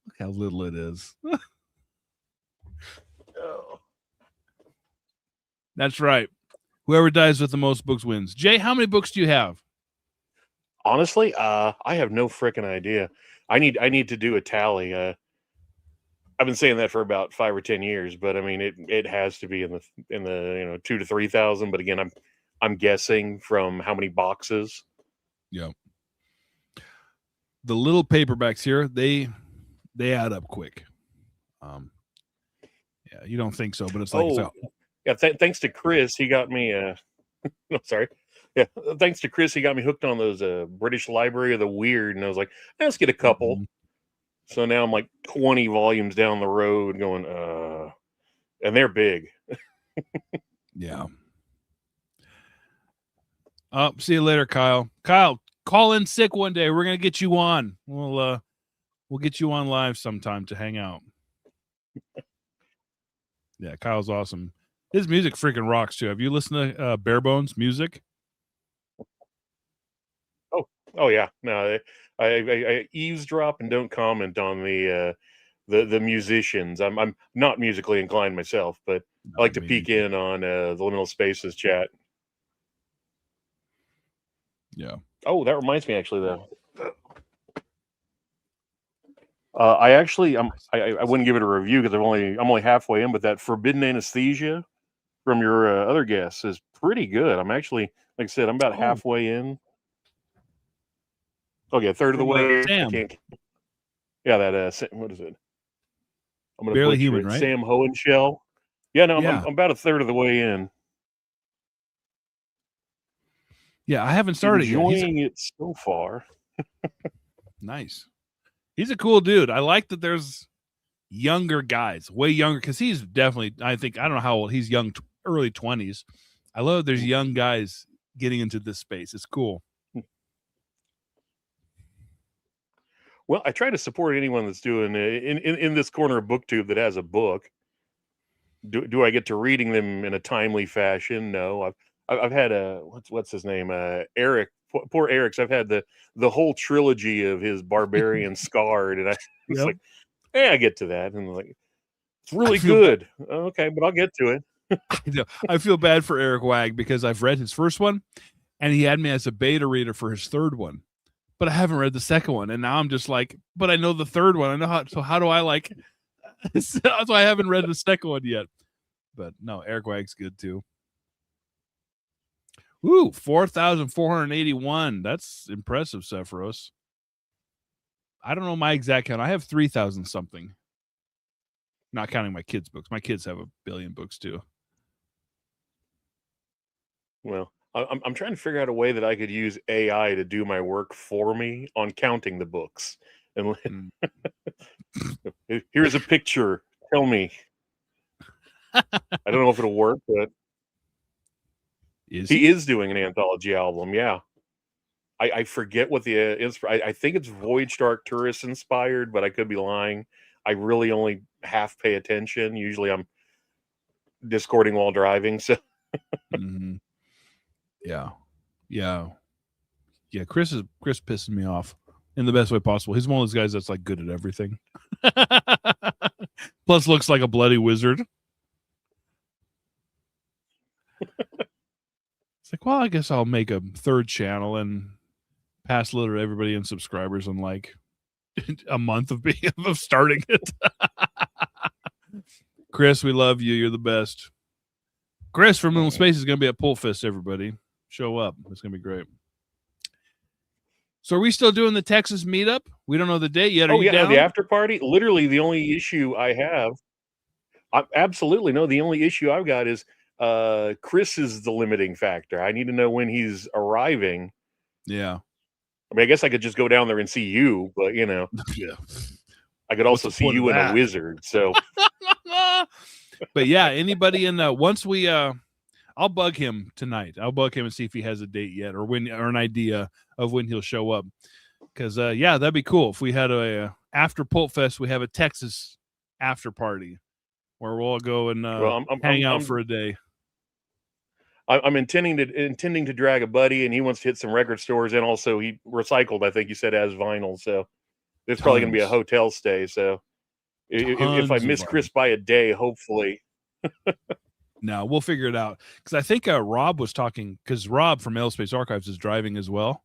Look how little it is. Oh. That's right. Whoever dies with the most books wins. Jay, how many books do you have? Honestly, I have no freaking idea. I need to do a tally. I've been saying that for about 5 or 10 years, but I mean it has to be in the 2,000 to 3,000. But again, I'm guessing from how many boxes. Yeah. The little paperbacks here, they add up quick. Yeah, you don't think so, but it's like yeah. Thanks to Chris, he got me. No, sorry. Yeah, thanks to Chris, he got me hooked on those British Library of the Weird, and I was like, let's get a couple. Mm-hmm. So now I'm like 20 volumes down the road, going, and they're big. Yeah. See you later, Kyle. Kyle, call in sick one day. We're gonna get you on. We'll get you on live sometime to hang out. Yeah, Kyle's awesome. His music freaking rocks too. Have you listened to Bare Bones music? Oh yeah. No, I eavesdrop and don't comment on the musicians. I'm not musically inclined myself, but I like to peek in on the Liminal Spaces chat. Yeah. Oh, that reminds me, actually, though. I wouldn't give it a review because I'm only halfway in, but that Forbidden Anesthesia from your other guests is pretty good. I'm actually, like I said, I'm about halfway in. Oh yeah, third of the way. Sam. Yeah, that what is it? I'm gonna Barely butcher Human, it. right? Sam Hohenshell. Yeah, no, Yeah. I'm about a third of the way in. Yeah, I haven't started yet. Enjoying it so far. Nice. He's a cool dude. I like that there's younger guys, way younger, because he's definitely, I don't know how old, he's young, early 20s. I love there's young guys getting into this space. It's cool. Well, I try to support anyone that's doing in this corner of BookTube that has a book. Do I get to reading them in a timely fashion? No. I've had what's his name? Eric. Poor Eric's. I've had the whole trilogy of his Barbarian Scarred, and it's like, hey, I get to that, and like, it's really good. Okay, but I'll get to it. I feel bad for Eric Wag because I've read his first one, and he had me as a beta reader for his third one, but I haven't read the second one, and now I'm just like, but I know the third one. I know how. So how do I like? So I haven't read the second one yet. But no, Eric Wag's good too. Ooh, 4,481. That's impressive, Sephiros. I don't know my exact count. I have 3,000 something. Not counting my kids' books. My kids have 1 billion books too. Well, I'm trying to figure out a way that I could use AI to do my work for me on counting the books. And here's a picture. Tell me. I don't know if it'll work, but he is doing an anthology album. Yeah, I forget what the I think it's Voyage Dark Tourist inspired, but I could be lying. I really only half pay attention. Usually, I'm discording while driving. So, mm-hmm. yeah. Chris pissing me off in the best way possible. He's one of those guys that's like good at everything. Plus, looks like a bloody wizard. It's like, well, I guess I'll make a third channel and pass litter everybody in subscribers in like a month of starting it. Chris, we love you. You're the best. Chris from Little Space is going to be at Pull Fest, everybody. Show up. It's going to be great. So are we still doing the Texas meetup? We don't know the date yet. Are you down? The after party. Literally, the only issue I have, absolutely no. The only issue I've got is Chris is the limiting factor. I need to know when he's arriving. Yeah. I mean, I guess I could just go down there and see you, but Yeah. I could also see you in a wizard. So, but yeah, anybody in once we I'll bug him tonight. I'll bug him and see if he has a date yet or an idea of when he'll show up. Because yeah, that'd be cool if we had a after Pulp Fest. We have a Texas after party where we'll all go and hang out for a day. I'm intending to drag a buddy, and he wants to hit some record stores, and also he recycled. I think you said as vinyl, so there's probably going to be a hotel stay. So if I miss Chris by a day, hopefully. No, we'll figure it out. Because I think Rob was talking, because Rob from Aerospace Archives is driving as well.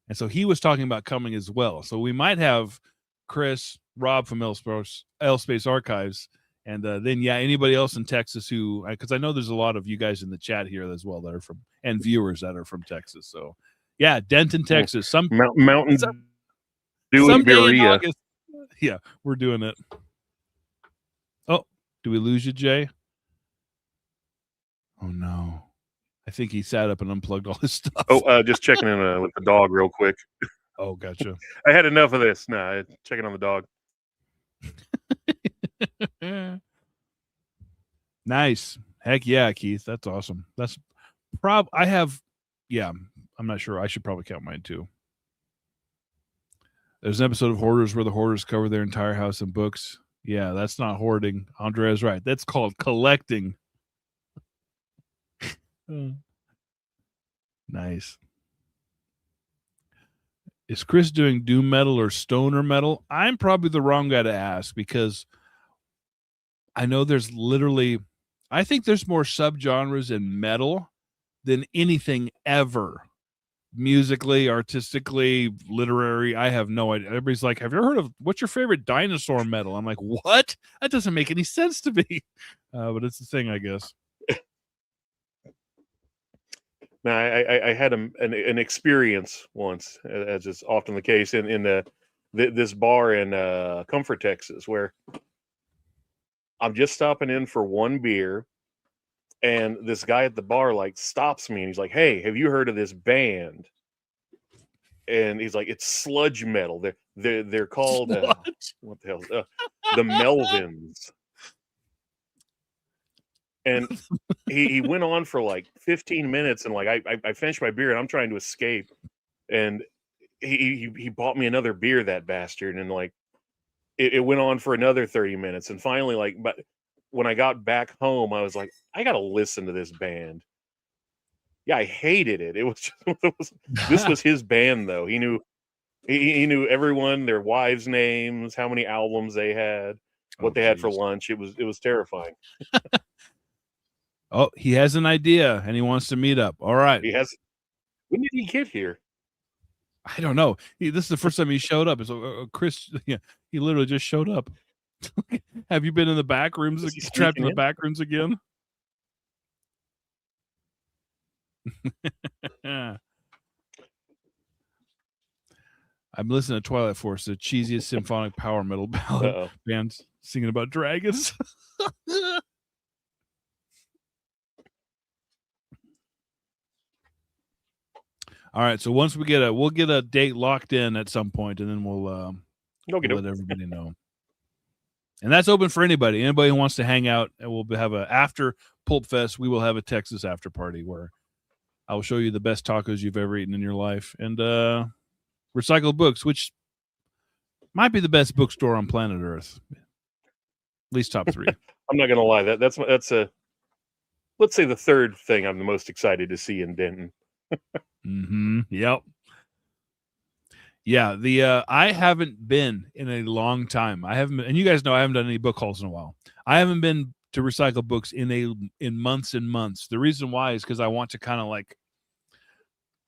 And so he was talking about coming as well. So we might have Chris, Rob from Aerospace Archives, and then, yeah, anybody else in Texas who, because I know there's a lot of you guys in the chat here as well that are from, and viewers that are from Texas. So, yeah, Denton, Texas. Some Mountain someday in August. Yeah, we're doing it. Oh, do we lose you, Jay? Oh, no. I think he sat up and unplugged all his stuff. Oh, just checking in with the dog real quick. Oh, gotcha. I had enough of this. Nah, checking on the dog. Nice. Heck yeah, Keith. That's awesome. That's I'm not sure. I should probably count mine too. There's an episode of Hoarders where the hoarders cover their entire house in books. Yeah, that's not hoarding. Andrea's right. That's called collecting. Nice. Is Chris doing doom metal or stoner metal? I'm probably the wrong guy to ask because I know I think there's more subgenres in metal than anything ever. Musically, artistically, literary. I have no idea. Everybody's like, have you ever heard of what's your favorite dinosaur metal? I'm like, what? That doesn't make any sense to me. But it's the thing, I guess. Now, I had an experience once, as is often the case, in this bar in Comfort, Texas, where I'm just stopping in for one beer, and this guy at the bar stops me, and he's like, "Hey, have you heard of this band?" And he's like, "It's sludge metal. They're called what the hell? The Melvins." And he went on for 15 minutes, and I finished my beer, and I'm trying to escape, and he bought me another beer, that bastard, and it went on for another 30 minutes, and finally but when I got back home, I was like, I gotta listen to this band. Yeah, I hated it. It was just this was his band though. He knew everyone, their wives' names, how many albums they had, what they had for lunch. It was terrifying. Oh, he has an idea and he wants to meet up. All right. He has. When did he get here? I don't know. This is the first time he showed up. So Chris, yeah, he literally just showed up. Have you been in the back rooms? Trapped in the back rooms again? I'm listening to Twilight Force, the cheesiest symphonic power metal ballad band singing about dragons. All right, so once we'll get a date locked in at some point, and then we'll let everybody know. And that's open for anybody. Anybody who wants to hang out, and we'll have after Pulp Fest. We will have a Texas after party where I will show you the best tacos you've ever eaten in your life, and recycled books, which might be the best bookstore on planet Earth, at least top 3. I'm not gonna lie, that's let's say the third thing I'm the most excited to see in Denton. Yep. Yeah, I haven't been in a long time. I haven't been, and you guys know I haven't done any book hauls in a while. I haven't been to recycle books in months and months. The reason why is because I want to kind of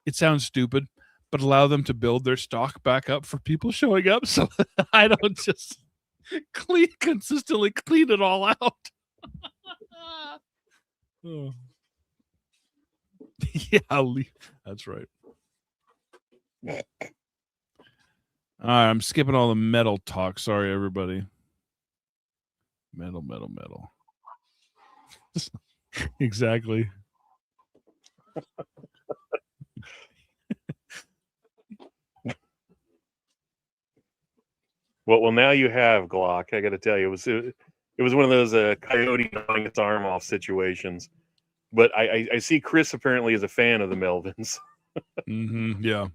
it sounds stupid, but allow them to build their stock back up for people showing up, so I don't just consistently clean it all out. Oh. Yeah, that's right. All right, I'm skipping all the metal talk. Sorry, everybody. Metal. Exactly. Well, now you have Glock. I got to tell you, it was one of those coyote gnawing its arm off situations. But I see Chris apparently is a fan of the Melvins. Yeah.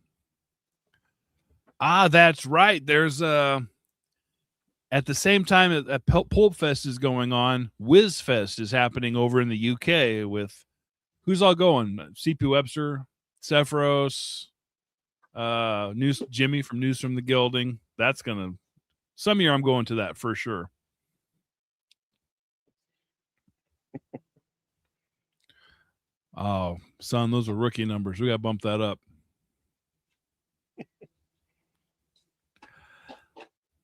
Ah, that's right. There's at the same time that Pulp Fest is going on, Whiz Fest is happening over in the UK with who's all going? CP Webster, Sephiroth, Jimmy from News from the Gilding. That's gonna some year I'm going to that for sure. Oh, son, those are rookie numbers. We got to bump that up.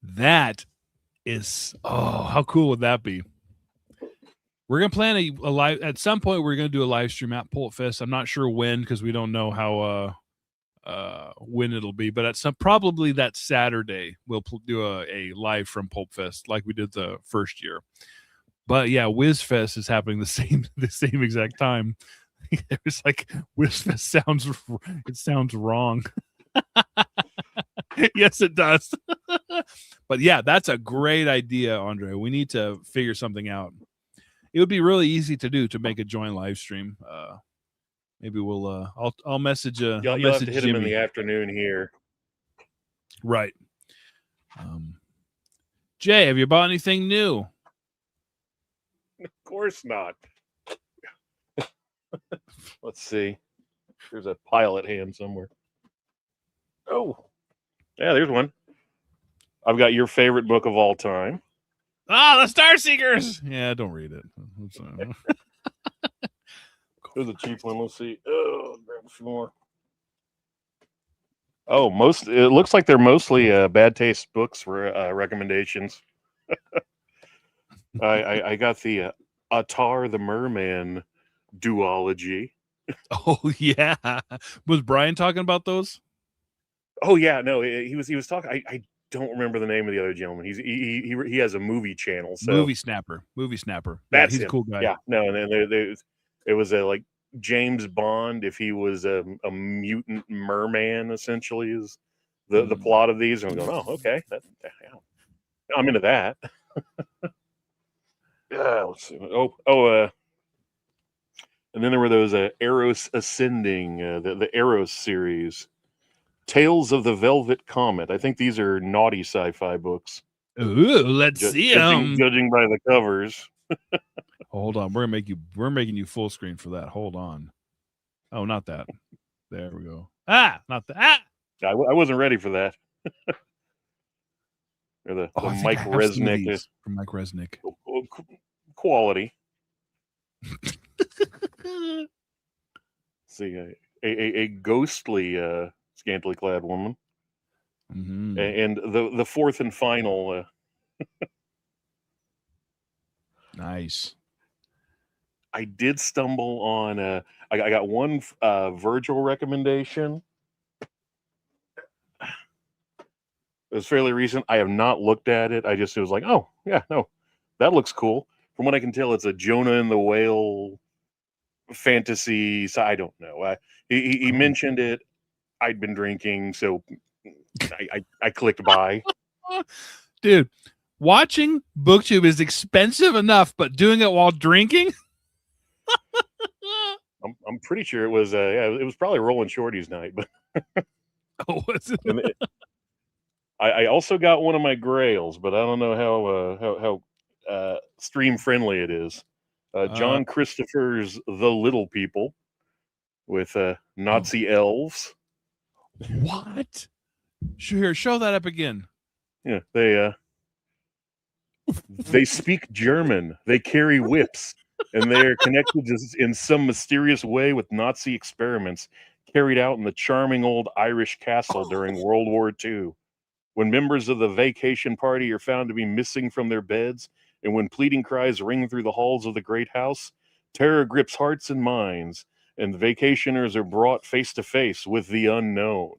That is, how cool would that be? We're going to plan a live, at some point, we're going to do a live stream at Pulp Fest. I'm not sure when because we don't know how, when it'll be, but at probably that Saturday, we'll do a live from Pulp Fest like we did the first year. But yeah, Whiz Fest is happening the same exact time. It's like Whiz Fest sounds wrong. Yes, it does. But yeah, that's a great idea, Andre. We need to figure something out. It would be really easy to make a joint live stream. Maybe we'll I'll message You'll have to hit Jimmy. him in the afternoon here. Right. Jay, have you bought anything new? Of course not. Let's see. There's a pile at hand somewhere. Oh, yeah, there's one. I've got your favorite book of all time. Ah, the Star Seekers. Yeah, don't read it. There's a cheap one. Let's see. Oh, grab a few more. Oh, it looks like they're mostly bad taste books for recommendations. I got the Atar the Merman duology. Oh yeah, was Brian talking about those? Oh yeah, no, he was talking. I don't remember the name of the other gentleman. He has a movie channel. So Movie Snapper. That's he's him. a cool guy. Yeah, no, and then it was like James Bond if he was a mutant merman. Essentially, is the plot of these. And I'm going, oh, okay, I'm into that. Yeah, let's see. And then there were those Eros Ascending, the Eros series. Tales of the Velvet Comet. I think these are naughty sci-fi books. Ooh, let's see them. Judging by the covers. Hold on, we're making you full screen for that. Hold on. Oh, not that. There we go. Ah, not that. Ah! I wasn't ready for that. Or the Mike Resnick. From Mike Resnick. Quality. See, a ghostly, scantily clad woman. Mm-hmm. And the fourth and final. Nice. I did stumble on. I got one Virgil recommendation. It was fairly recent. I have not looked at it. It was like, oh yeah, no, that looks cool. From what I can tell, it's a Jonah and the Whale fantasy. So I don't know. He mentioned it. I'd been drinking, so I clicked buy. Dude, watching BookTube is expensive enough, but doing it while drinking. I'm pretty sure it was. It was probably Rollin Shorties night, but. Oh, was it? I also got one of my Grails, but I don't know how stream friendly it is. John Christopher's The Little People with Nazi elves. What? Sure, show that up again. Yeah, they speak German. They carry whips, and they are connected in some mysterious way with Nazi experiments carried out in the charming old Irish castle during World War II. When members of the vacation party are found to be missing from their beds, and when pleading cries ring through the halls of the great house, terror grips hearts and minds, and the vacationers are brought face to face with the unknown.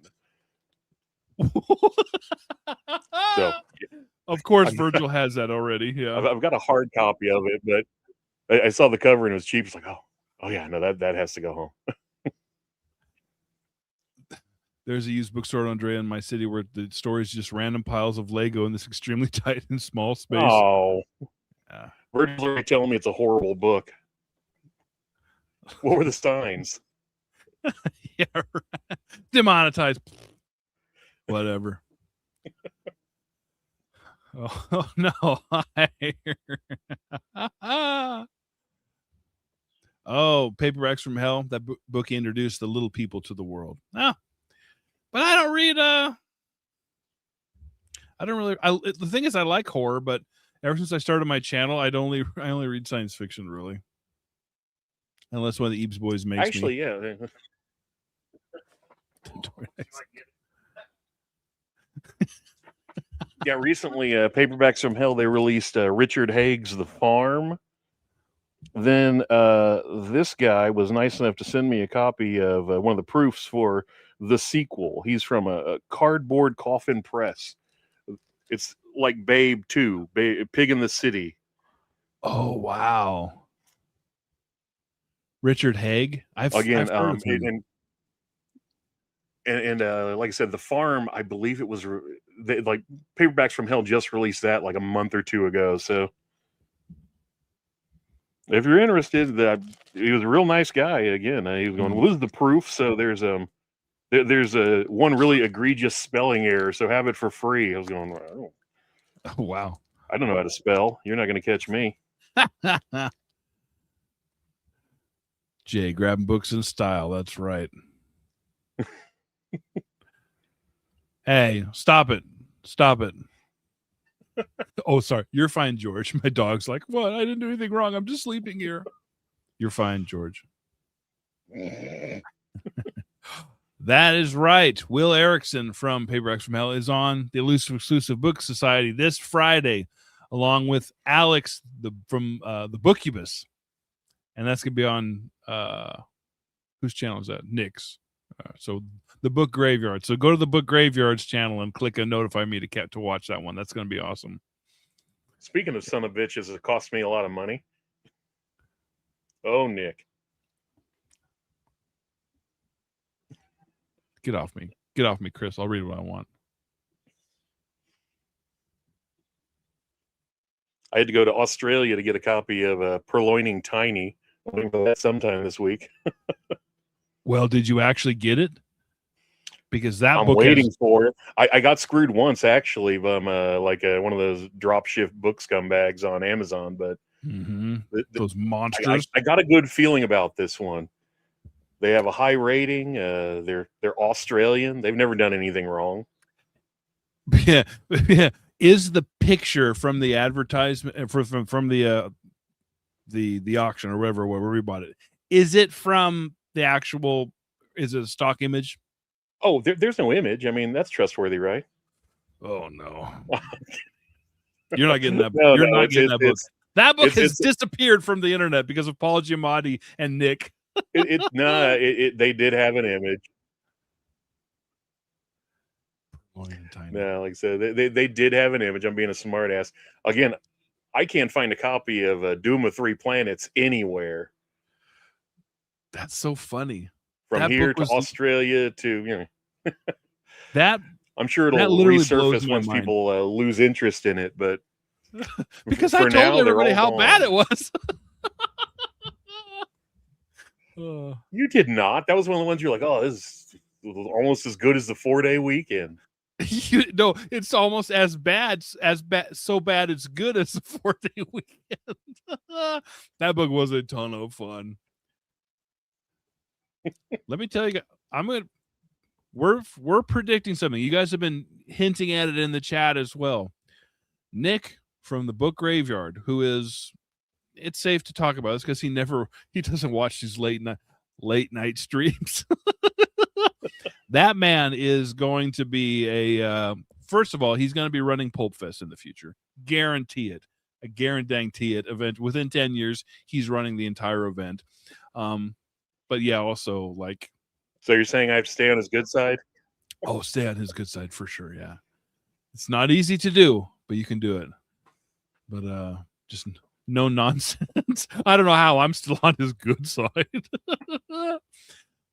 So, of course, Virgil has that already. Yeah, I've got a hard copy of it, but I saw the cover and it was cheap. It's like, oh, Oh yeah, no, that has to go home. There's a used bookstore, Andrea, in my city where the store is just random piles of Lego in this extremely tight and small space. Oh, Yeah. Virgil's already telling me it's a horrible book. What were the signs? Yeah, right. Demonetized. Whatever. Oh no. Oh, Paperbacks from Hell. That book introduced the little people to the world. Ah, but I don't read. I don't really. The thing is, I like horror, but ever since I started my channel, I only read science fiction, really, unless one of the Eebs boys makes Actually, me. yeah. Yeah, recently, Paperbacks from Hell, they released Richard Haig's The Farm. Then this guy was nice enough to send me a copy of one of the proofs for the sequel. He's from a Cardboard Coffin Press. It's like Babe 2, Pig in the City. Oh wow, Richard Haig. I've heard of him. And like I said, The Farm, I believe it was like Paperbacks from Hell just released that like a month or two ago. So if you're interested, he was a real nice guy. Again, he was going, "What is the proof?" So there's a one really egregious spelling error. So have it for free. I was going, "Oh, wow, I don't know how to spell. You're not going to catch me." Jay grabbing books in style. That's right. Hey, stop it. Stop it. Oh, sorry. You're fine, George. My dog's like, what? I didn't do anything wrong. I'm just sleeping here. You're fine, George. That is right. Will Erickson from Paperbacks from Hell is on the Elusive Exclusive Book Society this Friday, along with Alex from the Bookubus. And that's going to be on, whose channel is that? Nick's. So the Book Graveyard. So go to the Book Graveyard's channel and click and notify me to watch that one. That's going to be awesome. Speaking of son of bitches, it cost me a lot of money. Oh, Nick. Get off me. Get off me, Chris. I'll read what I want. I had to go to Australia to get a copy of Purloining Tiny. I'll think about that sometime this week. Well, did you actually get it? Because that I'm book waiting for it. I got screwed once, actually, by one of those drop shift book scumbags on Amazon. But those monsters. I got a good feeling about this one. They have a high rating. They're Australian. They've never done anything wrong. Yeah. Is the picture from the advertisement from the auction or wherever we bought it? Is it from the actual? Is it a stock image? Oh, there's no image. I mean, that's trustworthy, right? Oh no, you're not getting that. No, you're no, not getting that book. That book has disappeared from the internet because of Paul Giamatti and Nick. They did have an image. No, like I said, they did have an image. I'm being a smart ass. Again, I can't find a copy of Doom of Three Planets anywhere. That's so funny. From that here to Australia to, that I'm sure it'll resurface once people lose interest in it. But because I told everybody how bad it was. You did not. That was one of the ones you're like, oh, this is almost as good as the 4-day weekend. No, it's almost as bad, so bad it's good as the 4-day weekend. That book was a ton of fun. Let me tell you, we're predicting something. You guys have been hinting at it in the chat as well. Nick from the Book Graveyard, who is, it's safe to talk about this because he doesn't watch these late night streams. That man is going to be first of all, he's going to be running Pulp Fest in the future. Guarantee it. A guarantee it event. Within 10 years, he's running the entire event. But yeah, also like. So you're saying I have to stay on his good side? Oh, stay on his good side for sure. Yeah. It's not easy to do, but you can do it. But just no nonsense. I don't know how I'm still on his good side.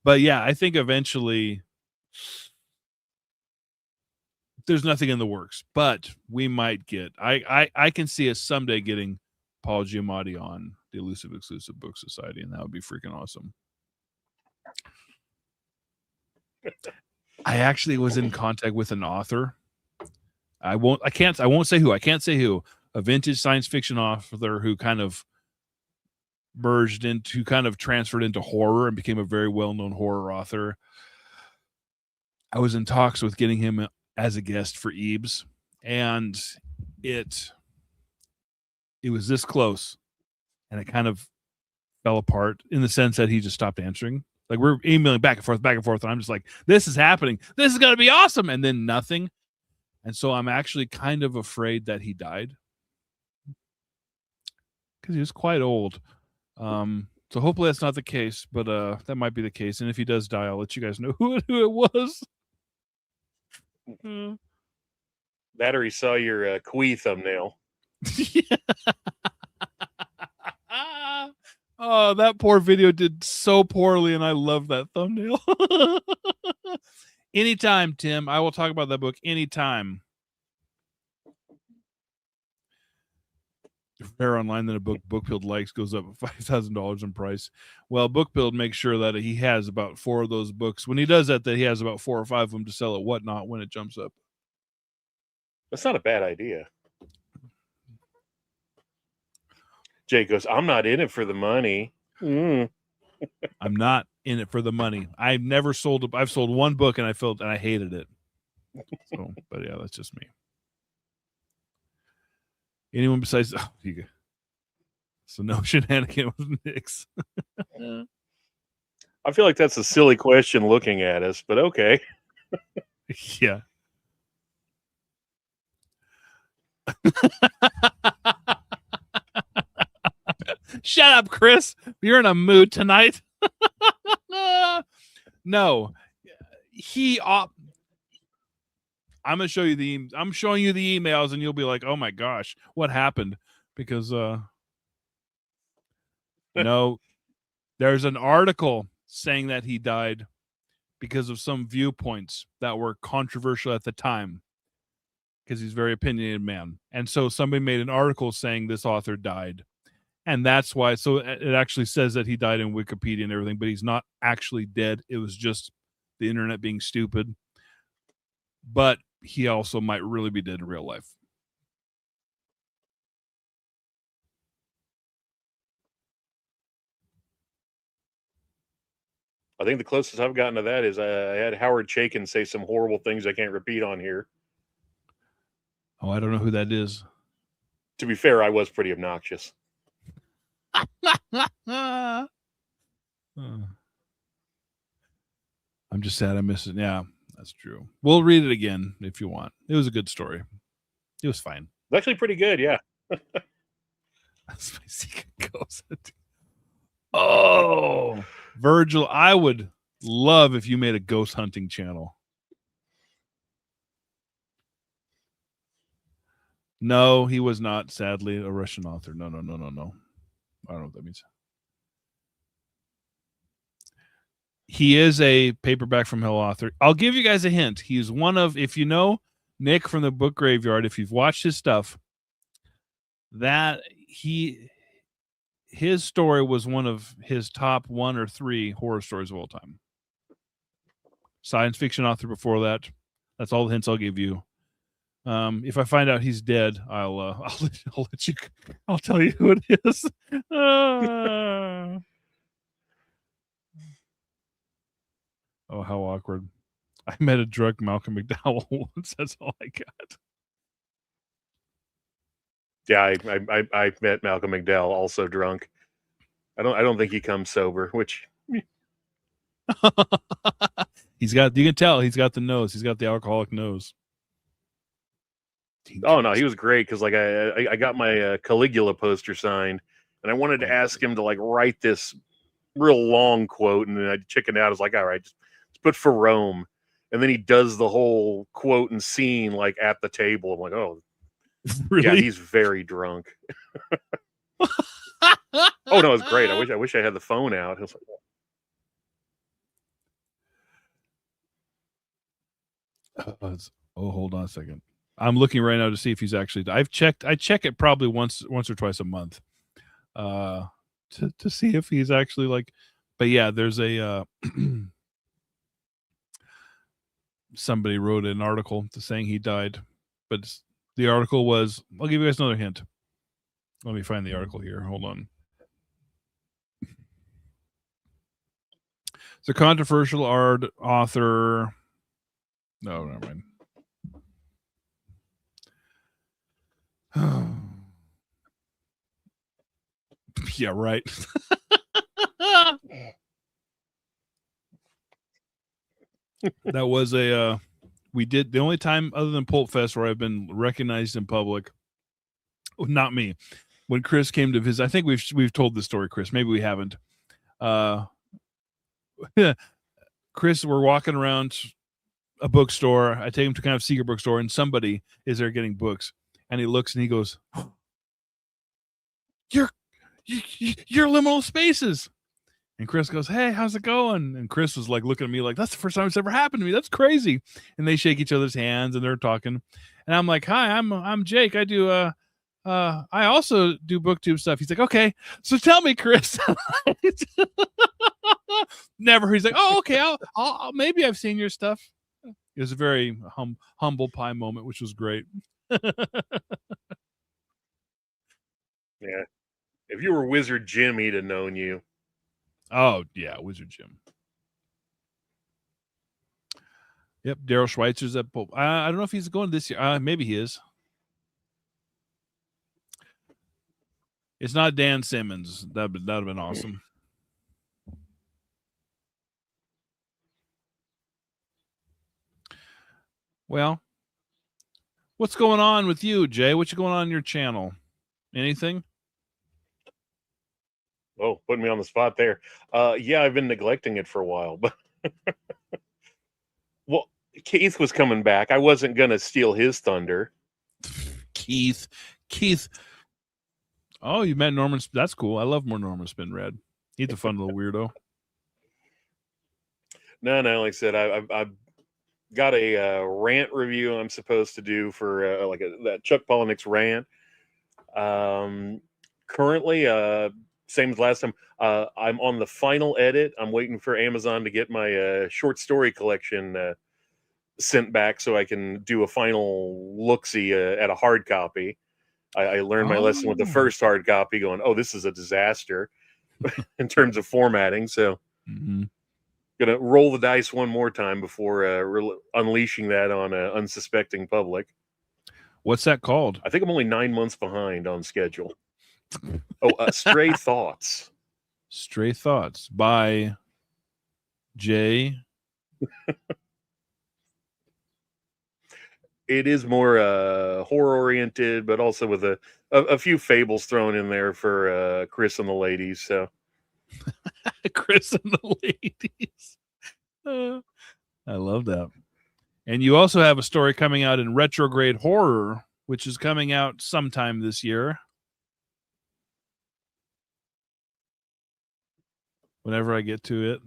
But yeah, I think eventually there's nothing in the works, but we might get. I can see us someday getting Paul Giamatti on the Elusive Exclusive Book Society, and that would be freaking awesome. I actually was in contact with an author. I won't say who. A vintage science fiction author who kind of transferred into horror and became a very well-known horror author. I was in talks with getting him as a guest for Ebes, and it was this close, and it kind of fell apart in the sense that he just stopped answering. Like, we're emailing back and forth, and I'm just like, this is happening. This is going to be awesome. And then nothing. And so I'm actually kind of afraid that he died because he was quite old. So hopefully that's not the case, but that might be the case. And if he does die, I'll let you guys know who it was. That or he saw your Quee thumbnail. Oh, that poor video did so poorly, and I love that thumbnail. Anytime, Tim. I will talk about that book anytime. Fair online than a book Bookbuild likes goes up $5,000 in price. Well, Bookbuild makes sure that he has about 4 of those books. When he does that he has about 4 or 5 of them to sell at Whatnot when it jumps up. That's not a bad idea. Jake goes, I'm not in it for the money. I'm not in it for the money. I've never sold. I've sold one book and I hated it. So, but yeah, that's just me. Anyone besides? Oh, so no shenanigan with Nick's. I feel like that's a silly question looking at us, but okay. Yeah. Shut up, Chris. You're in a mood tonight. No, I'm gonna show you I'm showing you the emails, and you'll be like, "Oh my gosh, what happened?" Because no, there's an article saying that he died because of some viewpoints that were controversial at the time. Because he's a very opinionated man, and so somebody made an article saying this author died, and that's why. So it actually says that he died in Wikipedia and everything, but he's not actually dead. It was just the internet being stupid. But he also might really be dead in real life. I think the closest I've gotten to that is I had Howard Chaykin say some horrible things I can't repeat on here. Oh, I don't know who that is. To be fair, I was pretty obnoxious. I'm just sad I missed it. Yeah, that's true. We'll read it again if you want. It was a good story. It was fine. It's actually pretty good, yeah. That's my secret ghost. Oh, Virgil, I would love if you made a ghost hunting channel. No, he was not, sadly, a Russian author. No. I don't know what that means. He is a paperback from hell author. I'll give you guys a hint. He's one of, if you know Nick from the Book Graveyard, if you've watched his stuff, that his story was one of his top 1 or 3 horror stories of all time. Science fiction author before that. That's all the hints I'll give you. If I find out he's dead, I'll let you. I'll tell you who it is. Oh, how awkward! I met a drunk Malcolm McDowell once. That's all I got. Yeah, I met Malcolm McDowell also drunk. I don't think he comes sober, which he's got. You can tell he's got the nose. He's got the alcoholic nose. Oh no, he was great because like I got my Caligula poster signed, and I wanted to ask him to like write this real long quote, and then I chickened out. I was like, all right, just put for Rome, and then he does the whole quote and scene like at the table. I'm like, oh, really? Yeah, he's very drunk. Oh no, it's great. I wish I had the phone out. It was like, hold on a second. I'm looking right now to see if he's actually. I check it probably once or twice a month, to see if he's actually like. But yeah, there's a somebody wrote an article saying he died, but the article was. I'll give you guys another hint. Let me find the article here. Hold on. It's a controversial art author. No, never mind. Yeah, right. That was a we did the only time other than Pulp Fest where I've been recognized in public. Not me. When Chris came to visit, I think we've told this story, Chris. Maybe we haven't. Chris, we're walking around a bookstore. I take him to kind of secret bookstore, and somebody is there getting books, and he looks and he goes, "You're Liminal Spaces." And Chris goes, "Hey, how's it going?" And Chris was like looking at me like, "That's the first time it's ever happened to me. That's crazy." And they shake each other's hands and they're talking. And I'm like, "Hi, I'm Jake. I do I also do booktube stuff." He's like, "Okay, so tell me, Chris." Never. He's like, "Oh, okay. I'll maybe I've seen your stuff." It was a very humble pie moment, which was great. yeah. If you were Wizard Jim, he'd have known you. Oh yeah, Wizard Jim. Yep, Daryl Schweitzer's at Pope. I don't know if he's going this year. Maybe he is. It's not Dan Simmons. That'd have been awesome. Well, what's going on with you, Jay? What's going on in your channel? Anything? Oh, putting me on the spot there. Yeah, I've been neglecting it for a while, but well, Keith was coming back. I wasn't gonna steal his thunder. Keith. Oh, you met Norman. That's cool. I love more Norman Spinrad. He's a fun little weirdo. No, like I said, I've got a rant review I'm supposed to do for that Chuck Palahniuk's rant. Currently, same as last time. I'm on the final edit. I'm waiting for Amazon to get my short story collection sent back so I can do a final look-see at a hard copy. I learned my lesson with the first hard copy, going, "Oh, this is a disaster in terms of formatting." So, gonna roll the dice one more time before unleashing that on an unsuspecting public. What's that called? I think I'm only 9 months behind on schedule. Oh, Stray Thoughts. Stray Thoughts by Jay. It is more horror oriented, but also with a few fables thrown in there for Chris and the ladies. So Chris and the ladies. I love that. And you also have a story coming out in Retrograde Horror, which is coming out sometime this year. Whenever I get to it.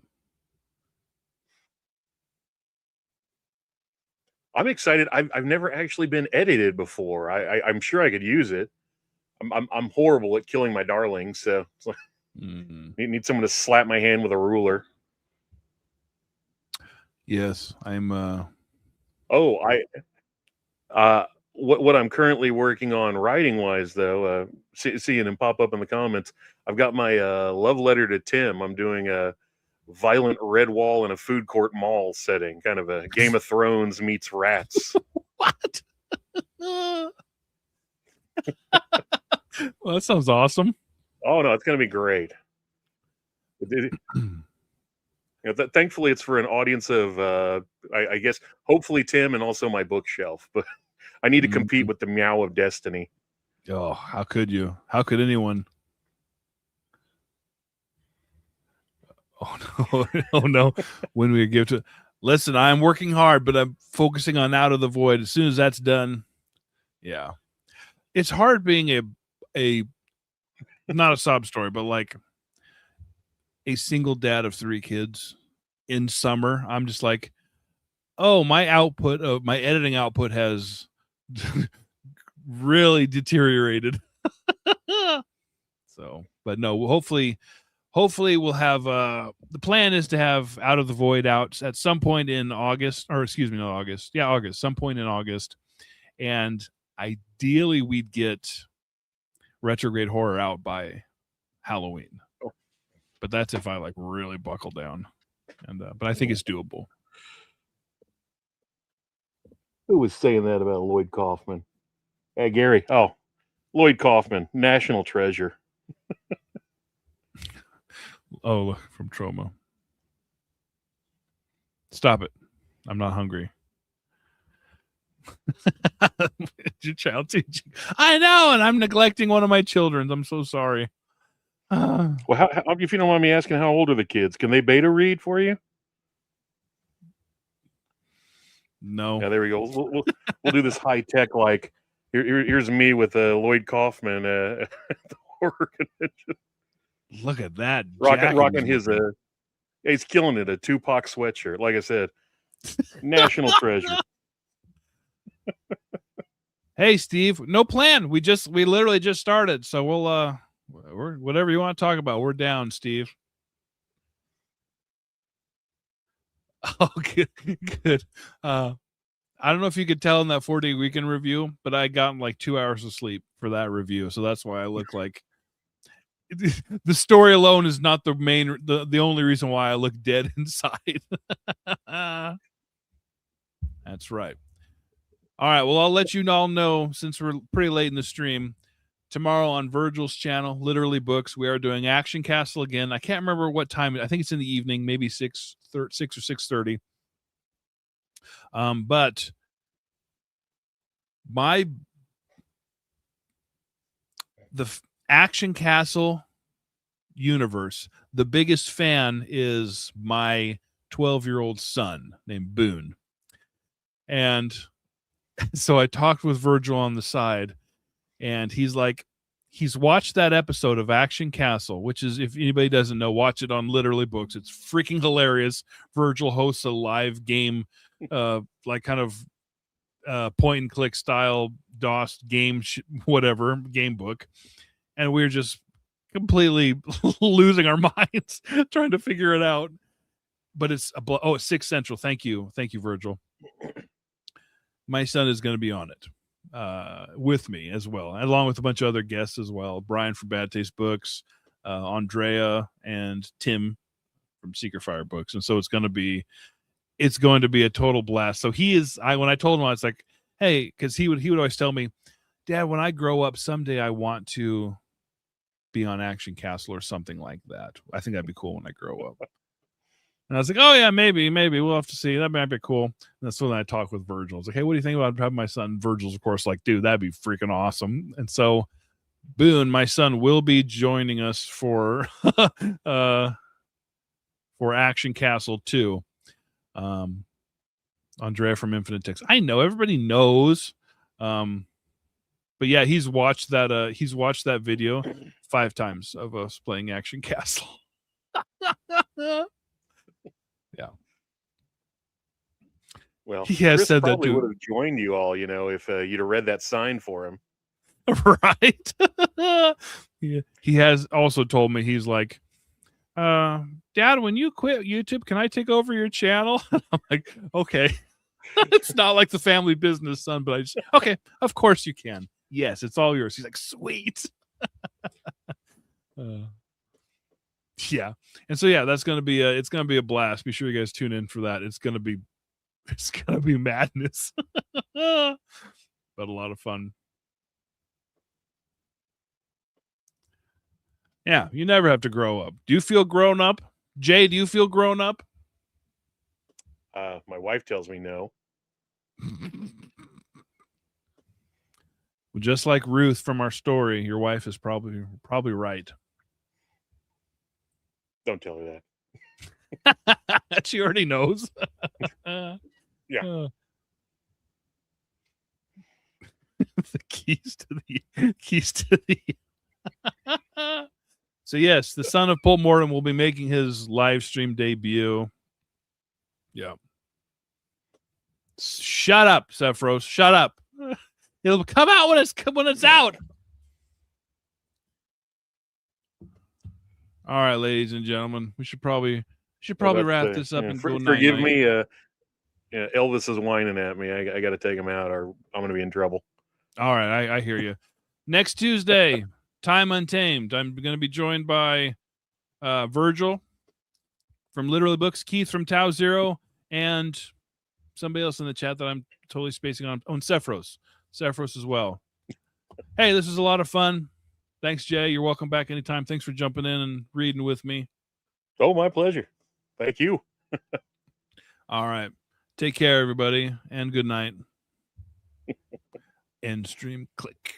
I'm excited. I've never actually been edited before. I'm sure I could use it. I'm horrible at killing my darlings, so it's like, need someone to slap my hand with a ruler. Yes, I'm. What I'm currently working on writing wise, though, seeing him pop up in the comments, I've got my love letter to Tim. I'm doing a violent red wall in a food court mall setting, kind of a Game of Thrones meets Rats. What? Well, that sounds awesome. Oh no, it's going to be great. Thankfully, it's for an audience of, I guess, hopefully Tim and also my bookshelf. But I need to compete with the Meow of Destiny. Oh, how could you? How could anyone? Oh no! Oh no! When we give to, listen, I'm working hard, but I'm focusing on Out of the Void. As soon as that's done, yeah, it's hard being a not a sob story, but like a single dad of 3 kids in summer. I'm just like, oh, my editing output has really deteriorated. So, but no, hopefully we'll have the plan is to have Out of the Void out at some point in August, or excuse me, not August. Yeah, August, some point in August. And ideally we'd get Retrograde Horror out by Halloween. But that's if I like really buckle down. And but I think it's doable. Who was saying that about Lloyd Kaufman? Hey, Gary. Oh, Lloyd Kaufman, national treasure. Oh, from Troma. Stop it. I'm not hungry. Your child teaching. I know, and I'm neglecting one of my children. I'm so sorry. Well, how, if you don't mind me asking, how old are the kids? Can they beta read for you? No. Yeah, there we go. We'll do this high tech like here's me with Lloyd Kaufman at the horror convention. Look at that. Rocking his he's killing it, a Tupac sweatshirt. Like I said, national treasure. Hey, Steve, no plan. We literally just started. So we're whatever you want to talk about. We're down, Steve. Oh, good. I don't know if you could tell in that 4-day weekend review, but I got like 2 hours of sleep for that review. So that's why I look like the story alone is not the only reason why I look dead inside. That's right. All right. Well, I'll let you all know, since we're pretty late in the stream, tomorrow on Virgil's channel, Literally Books, we are doing Action Castle again. I can't remember what time. I think it's in the evening, maybe 6 or 6:30. But the Action Castle universe, the biggest fan is my 12-year-old son named Boone. And so I talked with Virgil on the side, and he's like, he's watched that episode of Action Castle, which is, if anybody doesn't know, watch it on Literally Books. It's freaking hilarious. Virgil hosts a live game, like kind of point and click style DOS game, whatever game book. And we're just completely losing our minds trying to figure it out. But it's it's 6 Central. Thank you, Virgil. My son is going to be on it with me as well, along with a bunch of other guests as well. Brian from Bad Taste Books, Andrea, and Tim from Secret Fire Books. And so it's going to be a total blast. So when I told him, I was like, hey, because he would always tell me, Dad, when I grow up someday, I want to be on Action Castle or something like that. I think that'd be cool when I grow up. And I was like, oh yeah, maybe we'll have to see. That might be cool. And that's when I talked with Virgil. I was like, hey, what do you think about having my son? Virgil's, of course, like, dude, that'd be freaking awesome. And so Boone, my son, will be joining us for Action Castle 2. Andrea from Infinite Text. I know everybody knows. But yeah, he's watched that video 5 times of us playing Action Castle. Yeah. Well, he has Chris said probably that would have joined you all, if you'd have read that sign for him. Right. He has also told me, he's like, Dad, when you quit YouTube, can I take over your channel? I'm like, okay. It's not like the family business, son, but okay, of course you can. Yes, it's all yours. He's like, sweet. Yeah. And so yeah, that's gonna be a blast. Be sure you guys tune in for that. It's gonna be madness. But a lot of fun. Yeah, you never have to grow up. Do you feel grown up? Jay, do you feel grown up? My wife tells me no. Well, just like Ruth from our story, your wife is probably right. Don't tell her that. She already knows. Yeah. The keys to the So yes, the son of Paul Morton will be making his live stream debut. Yeah. Shut up, Sephiroth. Shut up. It'll come out when it's out. All right, ladies and gentlemen, we should probably wrap this up and go Forgive night-night. me. Elvis is whining at me. I got to take him out, or I'm going to be in trouble. All right, I hear you. Next Tuesday, Time Untamed. I'm going to be joined by Virgil from Literally Books, Keith from Tau Zero, and somebody else in the chat that I'm totally spacing on. Oh, and Sephiroth as well. Hey, this was a lot of fun. Thanks, Jay. You're welcome back anytime. Thanks for jumping in and reading with me. Oh, my pleasure. Thank you. All right. Take care, everybody, and good night. End stream. Click.